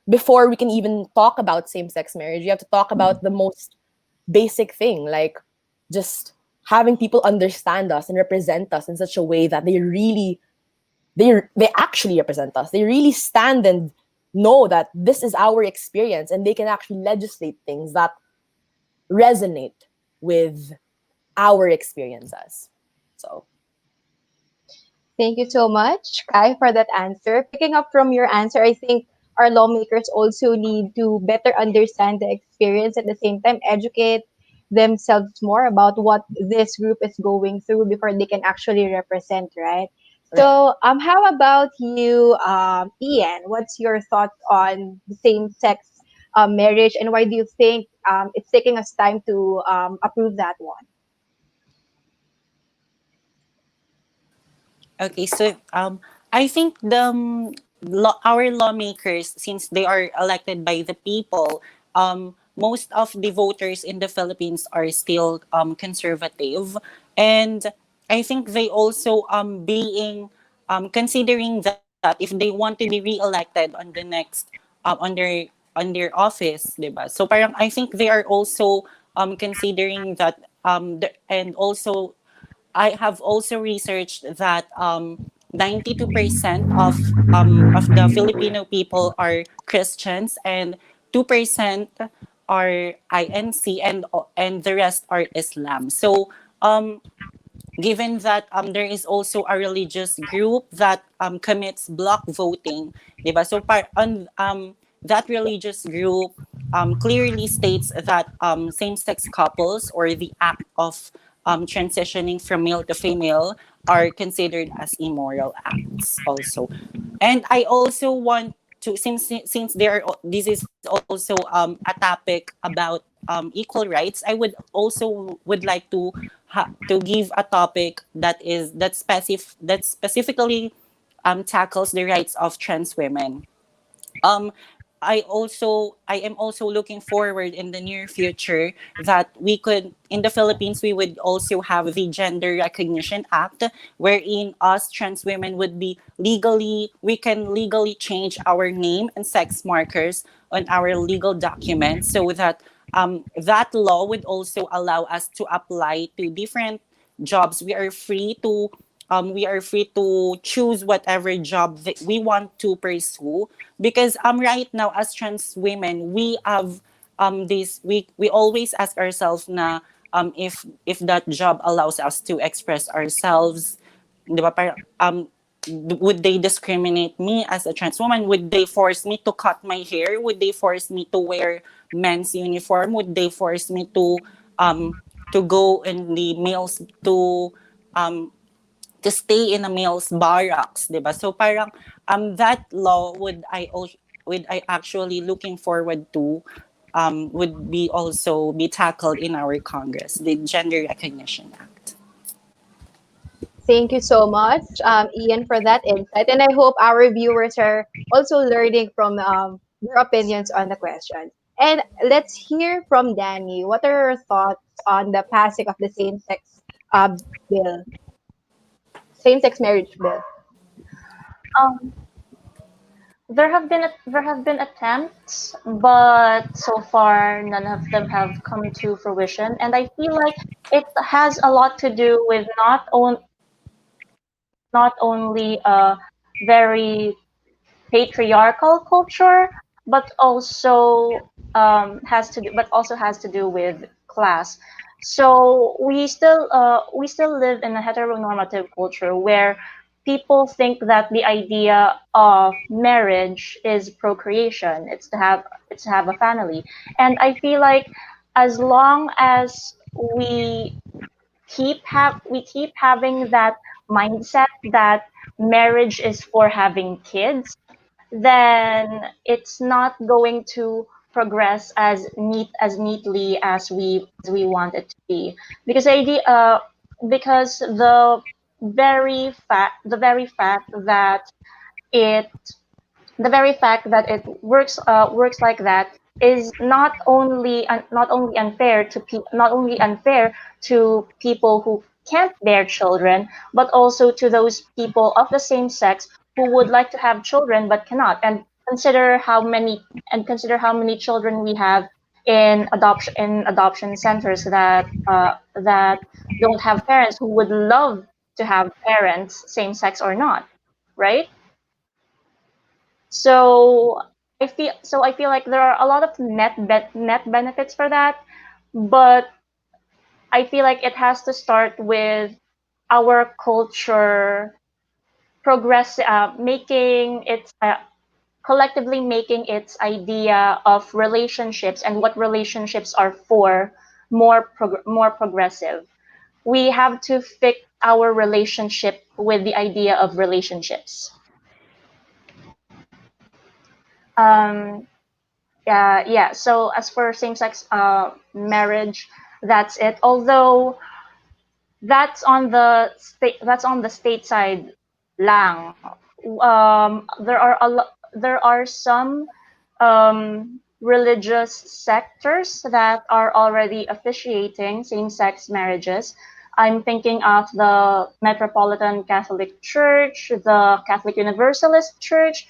before we can even talk about same-sex marriage, you have to talk about the most basic thing, like just having people understand us and represent us in such a way that they actually represent us. They really stand and know that this is our experience, and they can actually legislate things that resonate with our experiences. So Thank you so much, Kai, for that answer. Picking up from your answer, I think our lawmakers also need to better understand the experience, at the same time educate themselves more about what this group is going through before they can actually represent, right? Right. So, how about you, Ian? What's your thoughts on the same-sex marriage, and why do you think it's taking us time to approve that one? Okay, so I think our lawmakers, since they are elected by the people, most of the voters in the Philippines are still conservative, and I think they also considering that if they want to be re-elected on the next on their office, diba? So parang I think they are also considering that and also I have also researched that 92% of the Filipino people are Christians and 2% are INC and the rest are Islam. So given that there is also a religious group that commits block voting, diba? So that religious group clearly states that same-sex couples or the act of transitioning from male to female are considered as immoral acts also. And I also want to, since this is also a topic about equal rights, I would also would like to give a topic that specifically tackles the rights of trans women. um I am also looking forward in the near future that we could in the Philippines we would also have the Gender Recognition Act, wherein us trans women would be we can legally change our name and sex markers on our legal documents, so that that law would also allow us to apply to different jobs. We are free to choose whatever job that we want to pursue, because right now as trans women we have this we always ask ourselves na if that job allows us to express ourselves, di ba? Would they discriminate me as a trans woman? Would they force me to cut my hair? Would they force me to wear men's uniform? Would they force me to go in the males um to stay in a male's barracks, 'di ba? So parang that law would I actually looking forward to would be also be tackled in our Congress, the Gender Recognition Act. Thank you so much, Ian, for that insight. And I hope our viewers are also learning from your opinions on the question. And let's hear from Danny. What are your thoughts on the passing of the uh, bill, same-sex marriage bill? Um, there have been attempts, but so far none of them have come to fruition. And I feel like it has a lot to do with not only a very patriarchal culture, but also has to do with class. So we still live in a heteronormative culture where people think that the idea of marriage is procreation. It's to have a family, and I feel like as long as we keep having that mindset that marriage is for having kids, then it's not going to progress as neatly as we want it to be, because the very fact that it the very fact that it works like that is not only unfair to people who can't bear children, but also to those people of the same sex who would like to have children but cannot. And consider how many children we have in adoption centers that don't have parents, who would love to have parents, same sex or not, right? So I feel like there are a lot of net benefits for that, but I feel like it has to start with our culture making its collectively making its idea of relationships and what relationships are for more progressive. We have to fix our relationship with the idea of relationships. Um, yeah. So as for same-sex marriage, that's it. Although that's on the state side lang. There are some religious sectors that are already officiating same-sex marriages. I'm thinking of the Metropolitan Catholic Church, the Catholic Universalist Church.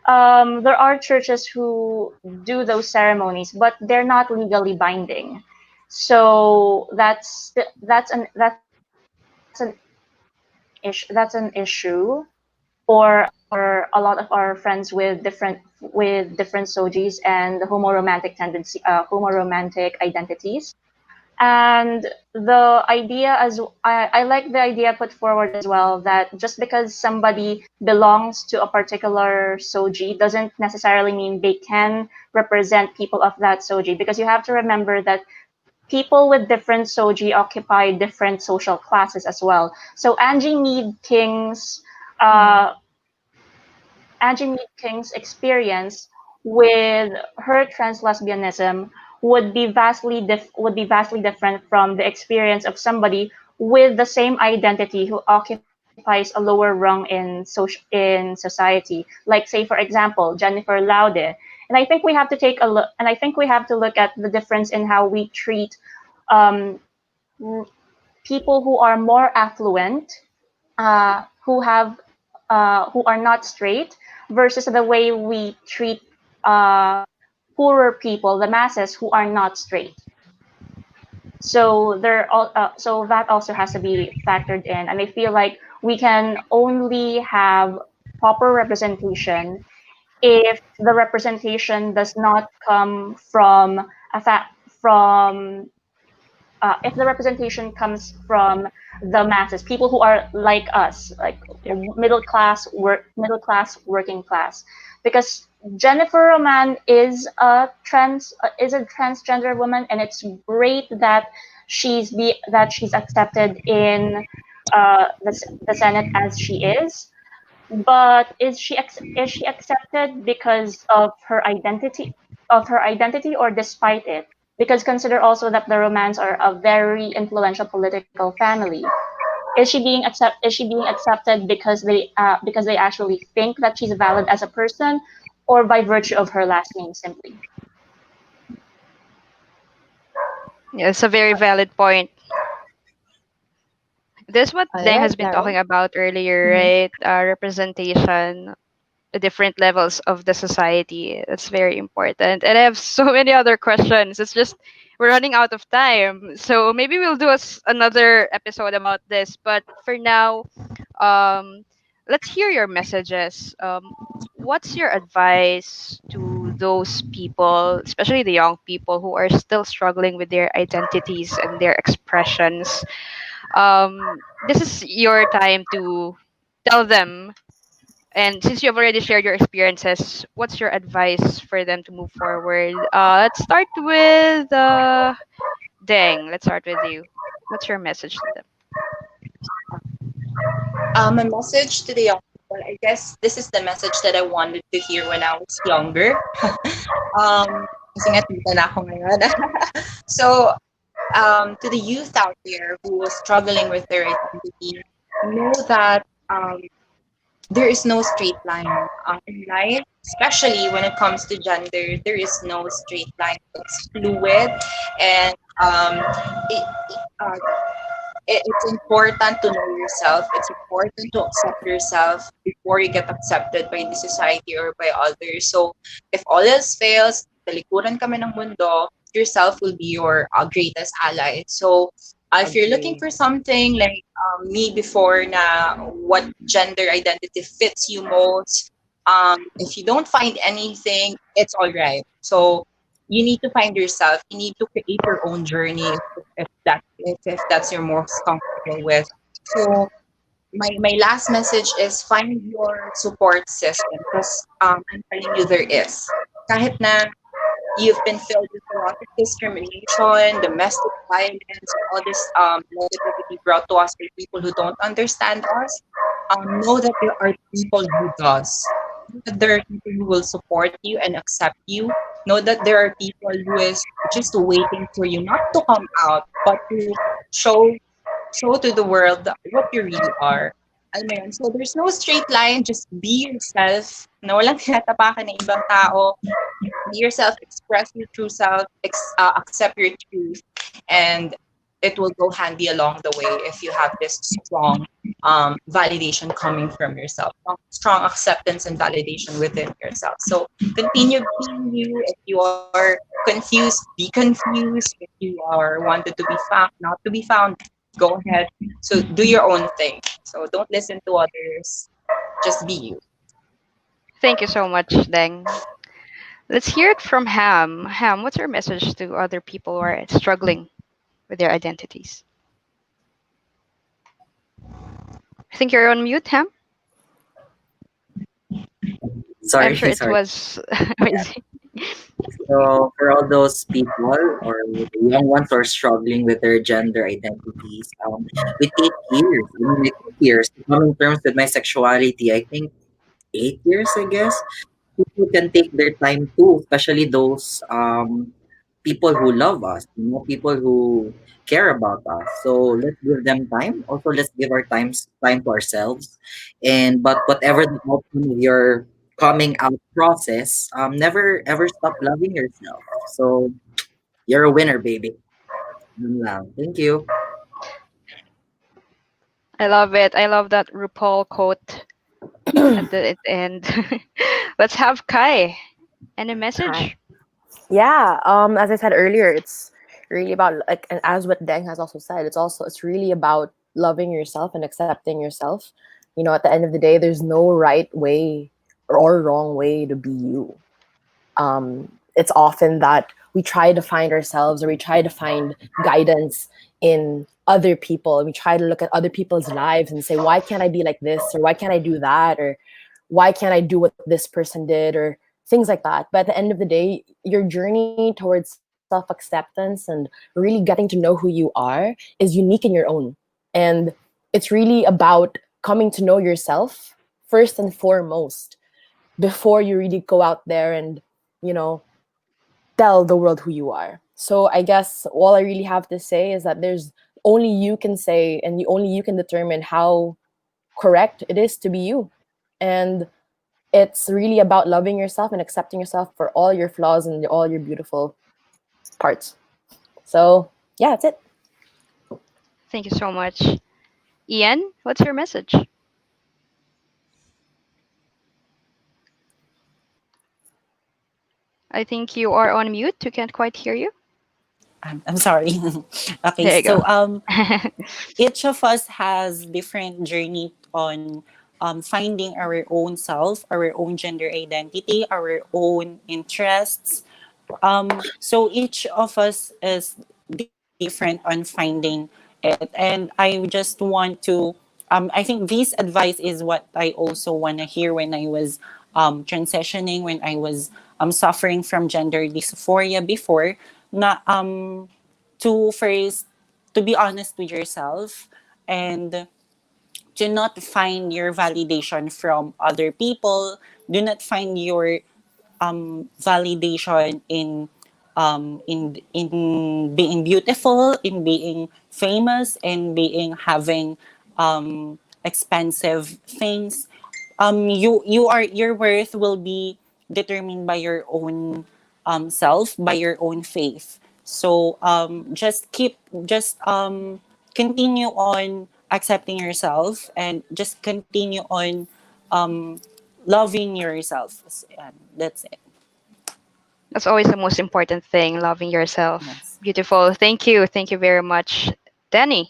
There are churches who do those ceremonies, but they're not legally binding. So that's an issue for a lot of our friends with different sojis and homo romantic identities. And the idea I like the idea put forward as well, that just because somebody belongs to a particular soji doesn't necessarily mean they can represent people of that soji, because you have to remember that people with different soji occupy different social classes as well. So uh, Angie Mead King's experience with her trans lesbianism would be vastly different from the experience of somebody with the same identity who occupies a lower rung in society. Like, say, for example, Jennifer Laude. And I think we have to take a look. And I think we have to look at the difference in how we treat um, people who are more affluent, who are not straight, versus the way we treat uh, poorer people, the masses who are not straight. So that also has to be factored in, and I feel like we can only have proper representation if the representation does not come from a fa- from if the representation comes from the masses, people who are like us, like middle class, working class, because Jennifer Roman is a transgender woman, and it's great that she's accepted in the Senate as she is. But is she accepted because of her identity, or despite it? Because consider also that the Romans are a very influential political family. Is she being accepted because they actually think that she's valid as a person, or by virtue of her last name simply? Yeah, it's a very valid point. This is what All Deng right, has been Daryl. talking about earlier, Mhm. right? Representation, the different levels of the society. That's very important. And I have so many other questions. It's just we're running out of time. So maybe we'll do another episode about this. But for now, um, let's hear your messages. What's your advice to those people, especially the young people who are still struggling with their identities and their expressions? This is your time to tell them, and since you have already shared your experiences, what's your advice for them to move forward? Let's start with Deng. Let's start with you. What's your message to them? A message to the young people. I guess this is the message that I wanted to hear when I was younger. Kasi nga tita na ako ngayon. So, to the youth out there who is struggling with their identity, know that there is no straight line in life, especially when it comes to gender. There is no straight line. It's fluid, and it, uh, it's important to know yourself. It's important to accept yourself before you get accepted by the society or by others. So if all else fails, talikuran kami ng mundo, yourself will be your greatest ally. So if you're looking Agree. for something like me before na what gender identity fits you most, if you don't find anything, it's all right. So you need to find yourself. You need to create your own journey if that's your most comfortable with. So my last message is find your support system because I'm telling you there is. Kahit na you've been filled with a lot of discrimination, domestic violence, all this negativity brought to us by people who don't understand us. Know that there are people who does. Know that there are people who will support you and accept you. Know that there are people who is just waiting for you not to come out, but to show show to the world what you really are. Alam mo yun? So there's no straight line. Just be yourself. Na walang tinatapakan ng ibang tao. Be yourself, express your true self, accept your truth, and it will go handy along the way if you have this strong validation coming from yourself, strong acceptance and validation within yourself. So continue being you. If you are confused, be confused. If you are wanted to be found, not to be found, go ahead. So do your own thing. So don't listen to others. Just be you. Thank you so much, Deng. Let's hear it from Ham. Ham, what's your message to other people who are struggling with their identities? I think you're on mute, Ham. I'm Sorry, sure it sorry. was amazing. So for all those people or the young ones who are struggling with their gender identities, we take years. I mean, it took years to come in terms with my sexuality. I think 8 years, I guess. People can take their time too, especially those people who love us, people who care about us. So let's give them time. Also, let's give our time to ourselves. And but whatever the outcome of your coming out process, never ever stop loving yourself. So you're a winner, baby. Yun lang. Thank you. I love it. I love that RuPaul quote at the end. Let's have Kai. Any Hi. message? Yeah, as I said earlier, it's really about like, and as what Deng has also said, it's really about loving yourself and accepting yourself. You know, at the end of the day, there's no right way or wrong way to be you. It's often that we try to find ourselves or we try to find guidance in other people, and we try to look at other people's lives and say, why can't I be like this, or why can't I do that, or why can't I do what this person did, or things like that. But at the end of the day, your journey towards self-acceptance and really getting to know who you are is unique in your own. And it's really about coming to know yourself first and foremost before you really go out there and, you know, tell the world who you are. So I guess all I really have to say is that there's only you can say, and only you can determine how correct it is to be you. And it's really about loving yourself and accepting yourself for all your flaws and all your beautiful parts. So yeah, that's it. Thank you so much. Ian, what's your message? I think you are on mute. We can't quite hear you. I'm sorry. Okay, There you go. so each of us has different journey on finding our own self, our own gender identity, our own interests. So each of us is different on finding it, and I just want to. I think this advice is what I also want to hear when I was transitioning, when I was suffering from gender dysphoria before. Not to first to be honest with yourself and do not find your validation from other people. Do not find your validation in being beautiful, in being famous, in being having expensive things. You are your worth will be determined by your own self, by your own faith. So just continue on accepting yourself and just continue on um, loving yourself. And that's it. That's always the most important thing, loving yourself. Yes. Beautiful. Thank you. Thank you very much. Danny.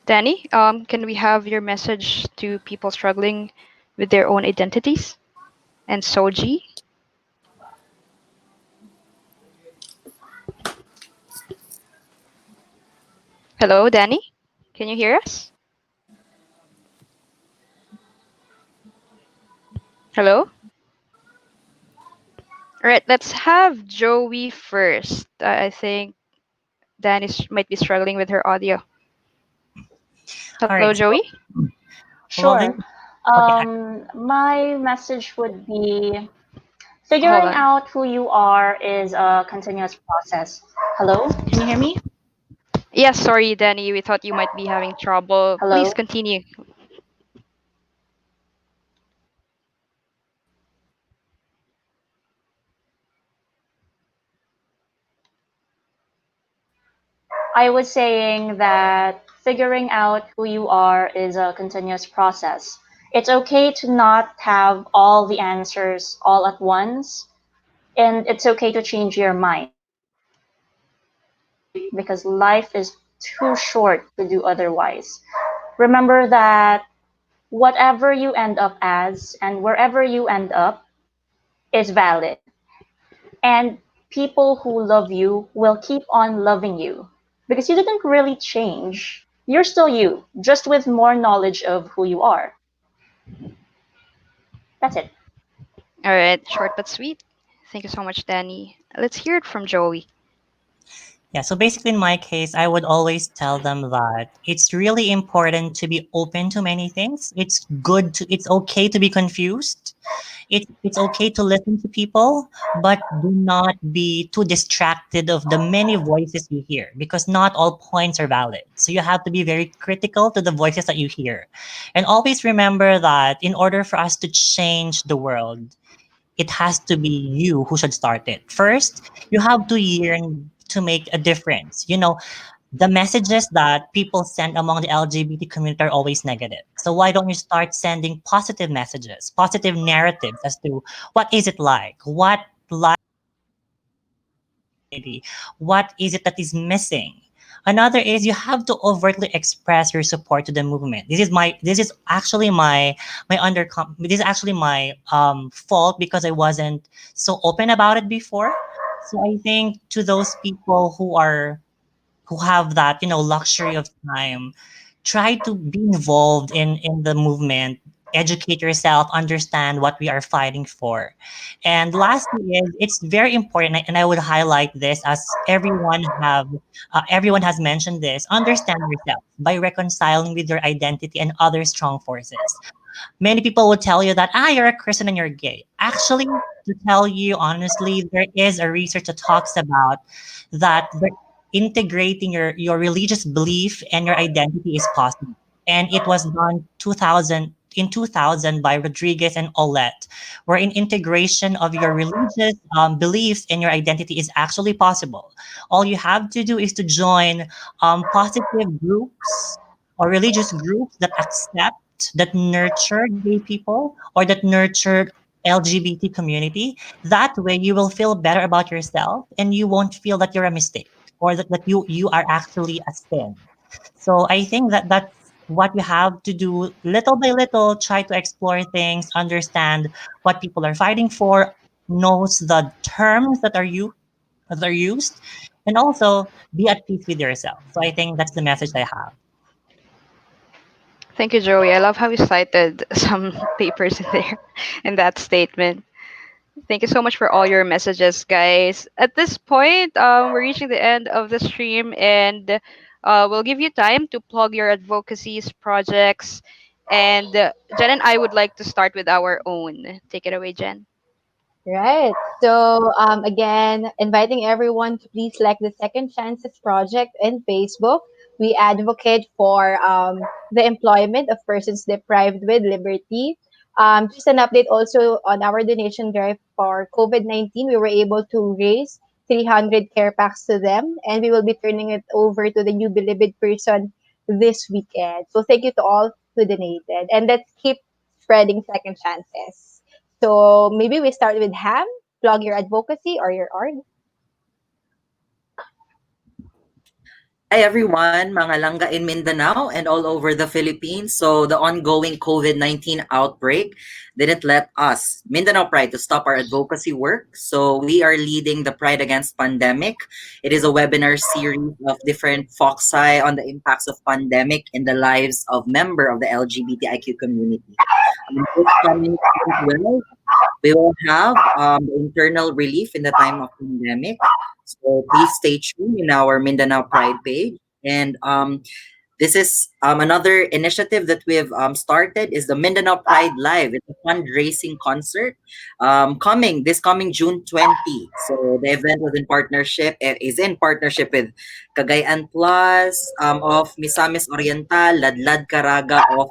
Danny, can we have your message to people struggling with their own identities? And Soji? Hello, Danny? Can you hear us? Hello? All right, let's have Joey first. I think Danny might be struggling with her audio. All Hello, right. So, Joey? well, this, Sure. okay. My message would be Hold figuring on. out who you are is a continuous process. Hello? Can you hear me? Yes, sorry, Danny. We thought you might be having trouble. Please Hello? continue. I was saying that figuring out who you are is a continuous process. It's okay to not have all the answers all at once, and it's okay to change your mind because life is too short to do otherwise. Remember that whatever you end up as and wherever you end up is valid. And people who love you will keep on loving you because you didn't really change. You're still you, just with more knowledge of who you are. That's it. All right, short but sweet. Thank you so much, Danny. Let's hear it from Joey. Yeah, so basically, in my case, I would always tell them that it's really important to be open to many things. It's okay to be confused. It's okay to listen to people, but do not be too distracted of the many voices you hear because not all points are valid. So you have to be very critical to the voices that you hear. And always remember that in order for us to change the world, it has to be you who should start it. First, you have to yearn to make a difference. The messages that people send among the LGBT community are always negative. So why don't you start sending positive messages, positive narratives as to what is it like? What is it that is missing? Another is you have to overtly express your support to the movement. This is actually my fault because I wasn't so open about it before. So I think to those people who have that luxury of time, try to be involved in the movement, educate yourself, understand what we are fighting for. And lastly is it's very important, and I would highlight this as everyone has mentioned this: understand yourself by reconciling with your identity and other strong forces. Many people would tell you that you're a Christian and you're gay. Actually, to tell you honestly, there is a research that talks about that integrating your religious belief and your identity is possible. And it was done 2000 by Rodriguez and Olet, wherein integration of your religious beliefs and your identity is actually possible. All you have to do is to join positive groups or religious groups that accept, that nurture gay people, or that nurture LGBT community. That way you will feel better about yourself and you won't feel that you're a mistake or that you are actually a sin. So I think that that's what you have to do little by little, try to explore things, understand what people are fighting for, knows the terms that are used, and also be at peace with yourself. So I think that's the message I have. Thank you, Joey. I love how you cited some papers in there in that statement. Thank you so much for all your messages, guys. At this point, we're reaching the end of the stream, and we'll give you time to plug your advocacies, projects, and Jen and I would like to start with our own. Take it away, Jen. Right. So, again, inviting everyone to please like the Second Chances Project in Facebook. We advocate for the employment of persons deprived with liberty. Just an update also on our donation drive for COVID-19. We were able to raise 300 care packs to them, and we will be turning it over to the new beloved person this weekend. So, thank you to all who donated. And let's keep spreading second chances. So maybe we start with Ham, plug your advocacy or your org. Hi everyone, mga langga in Mindanao and all over the Philippines. So the ongoing COVID-19 outbreak didn't let us, Mindanao Pride, to stop our advocacy work. So we are leading the Pride Against Pandemic. It is a webinar series of different foci on the impacts of pandemic in the lives of member of the LGBTIQ community. This coming 12, we will have internal relief in the time of pandemic. So please stay tuned in our Mindanao Pride page. And this is another initiative that we've started is the Mindanao Pride Live. It's a fundraising concert coming this coming June 20. So the event was in partnership is in partnership with Cagayan Plus of Misamis Oriental, Ladlad Caraga of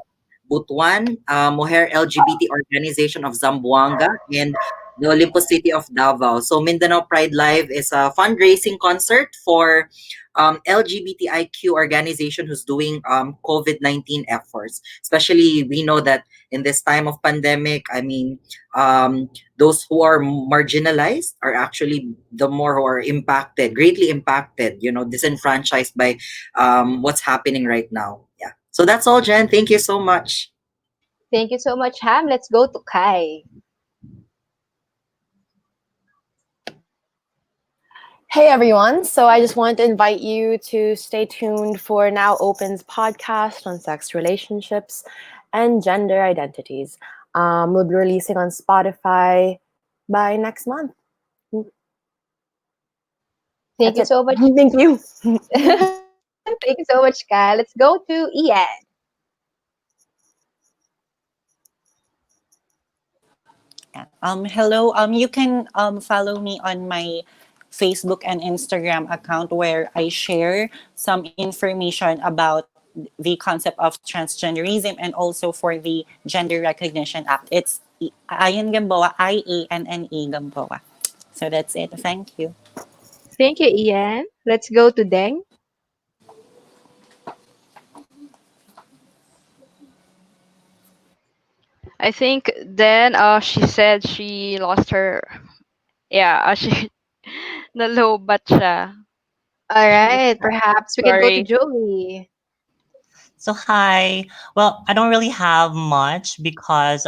Butuan, Mujer LGBT Organization of Zamboanga, and the Olympus City of Davao. So Mindanao Pride Live is a fundraising concert for LGBTIQ organization who's doing COVID-19 efforts. Especially, we know that in this time of pandemic, I mean, those who are marginalized are actually the more who are impacted, greatly impacted, disenfranchised by what's happening right now. Yeah. So that's all, Jen. Thank you so much. Thank you so much, Ham. Let's go to Kai. Hey everyone, so I just wanted to invite you to stay tuned for Now Open's podcast on sex relationships and gender identities. We'll be releasing on Spotify by next month. Thank That's you it. so much. Thank you. Thank you so much, Kai. Let's go to Ian. Yeah. Hello. You can follow me on my Facebook and Instagram account where I share some information about the concept of transgenderism and also for the Gender Recognition Act. It's Ianne Gamboa, IANNE Gamboa. So that's it. Thank you. Thank you, Ian. Let's go to Deng. I think then she said she lost her, yeah, she nalobat siya. All She's right, perhaps we can go to sorry. Joey. So hi. Well, I don't really have much because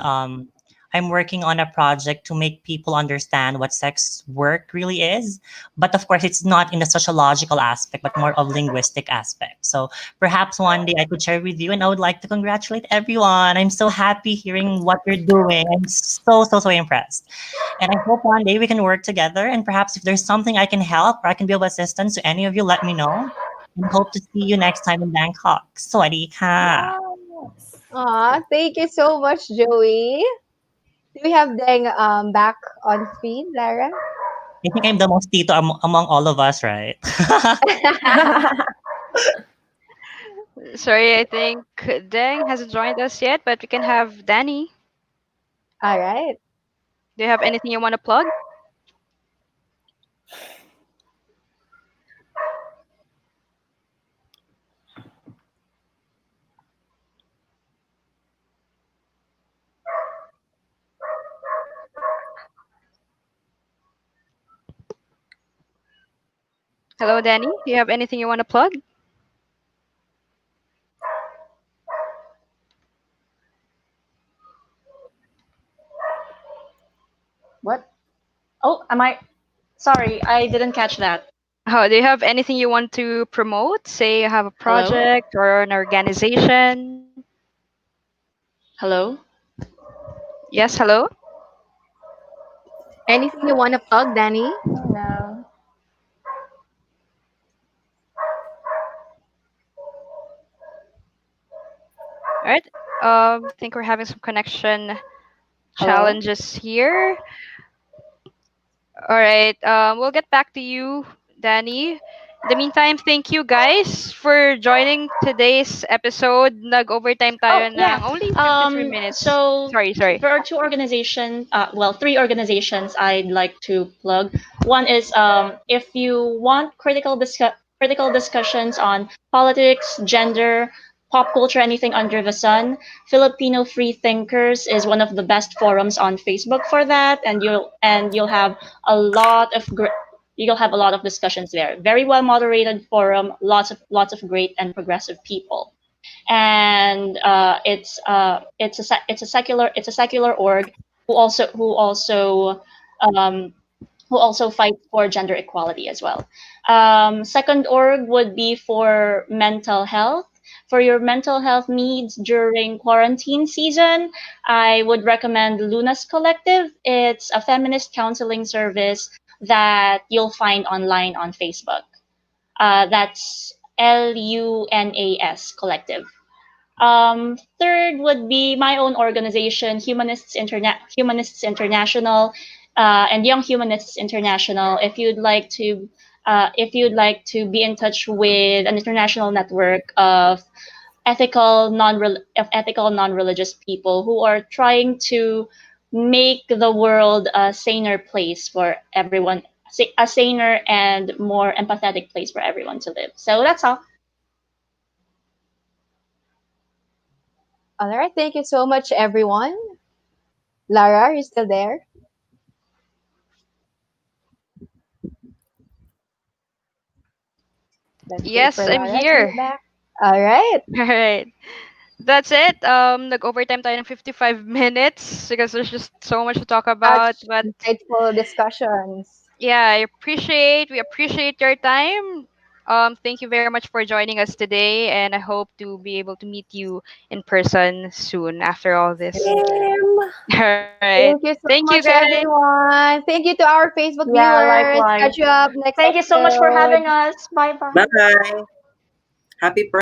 I'm working on a project to make people understand what sex work really is. But of course, it's not in the sociological aspect, but more of linguistic aspect. So perhaps one day I could share with you, and I would like to congratulate everyone. I'm so happy hearing what you're doing. I'm so impressed. And I hope one day we can work together. And perhaps if there's something I can help or I can be of assistance to any of you, let me know. And hope to see you next time in Bangkok. สวัสดีค่ะ Yes. Aw, thank you so much, Joey. Do we have Deng back on screen, Lara? I think I'm the most tito among all of us, right? Sorry, I think Deng hasn't joined us yet, but we can have Danny. All right. Do you have anything you want to plug? Hello, Danny. Do you have anything you want to plug? What? Oh, am I? Sorry, I didn't catch that. Oh, do you have anything you want to promote? Say you have a Hello? project or an organization. Hello? Yes, hello. Anything you want to plug, Danny? No. All right. Think we're having some connection Hello? challenges here. All right. We'll get back to you, Danny. In the meantime, thank you guys for joining today's episode. Nag-overtime tayo Oh, ng yeah. only 53 minutes. So Sorry. there are two organizations, well, three organizations I'd like to plug. One is if you want critical discussions on politics, gender, pop culture, anything under the sun, Filipino Free Thinkers is one of the best forums on Facebook for that, and you'll have a lot of you'll have a lot of discussions there. Very well moderated forum, lots of great and progressive people. And it's a secular org um, who also fights for gender equality as well. Second org would be for mental health. For your mental health needs during quarantine season, I would recommend Luna's Collective. It's a feminist counseling service that you'll find online on Facebook. That's LUNAS Collective. Third would be my own organization, Humanists International, and Young Humanists International. If you'd like to be in touch with an international network of ethical non-religious people who are trying to make the world a saner place for everyone, a saner and more empathetic place for everyone to live. So that's all. All right, thank you so much, everyone. Lara, are you still there? Let's wait Yes, for I'm Lara to here. get back. All right. All right. That's it. Nag-overtime tayo ng 55 minutes because there's just so much to talk about. Such But insightful discussions. yeah, we appreciate your time. Thank you very much for joining us today, and I hope to be able to meet you in person soon after all this. Same. All right. Thank you Thank so you, much, guys. everyone. Thank you to our Facebook Yeah, viewers. likewise. Catch you up next Thank you so much for episode. having us. Bye bye. Bye. Happy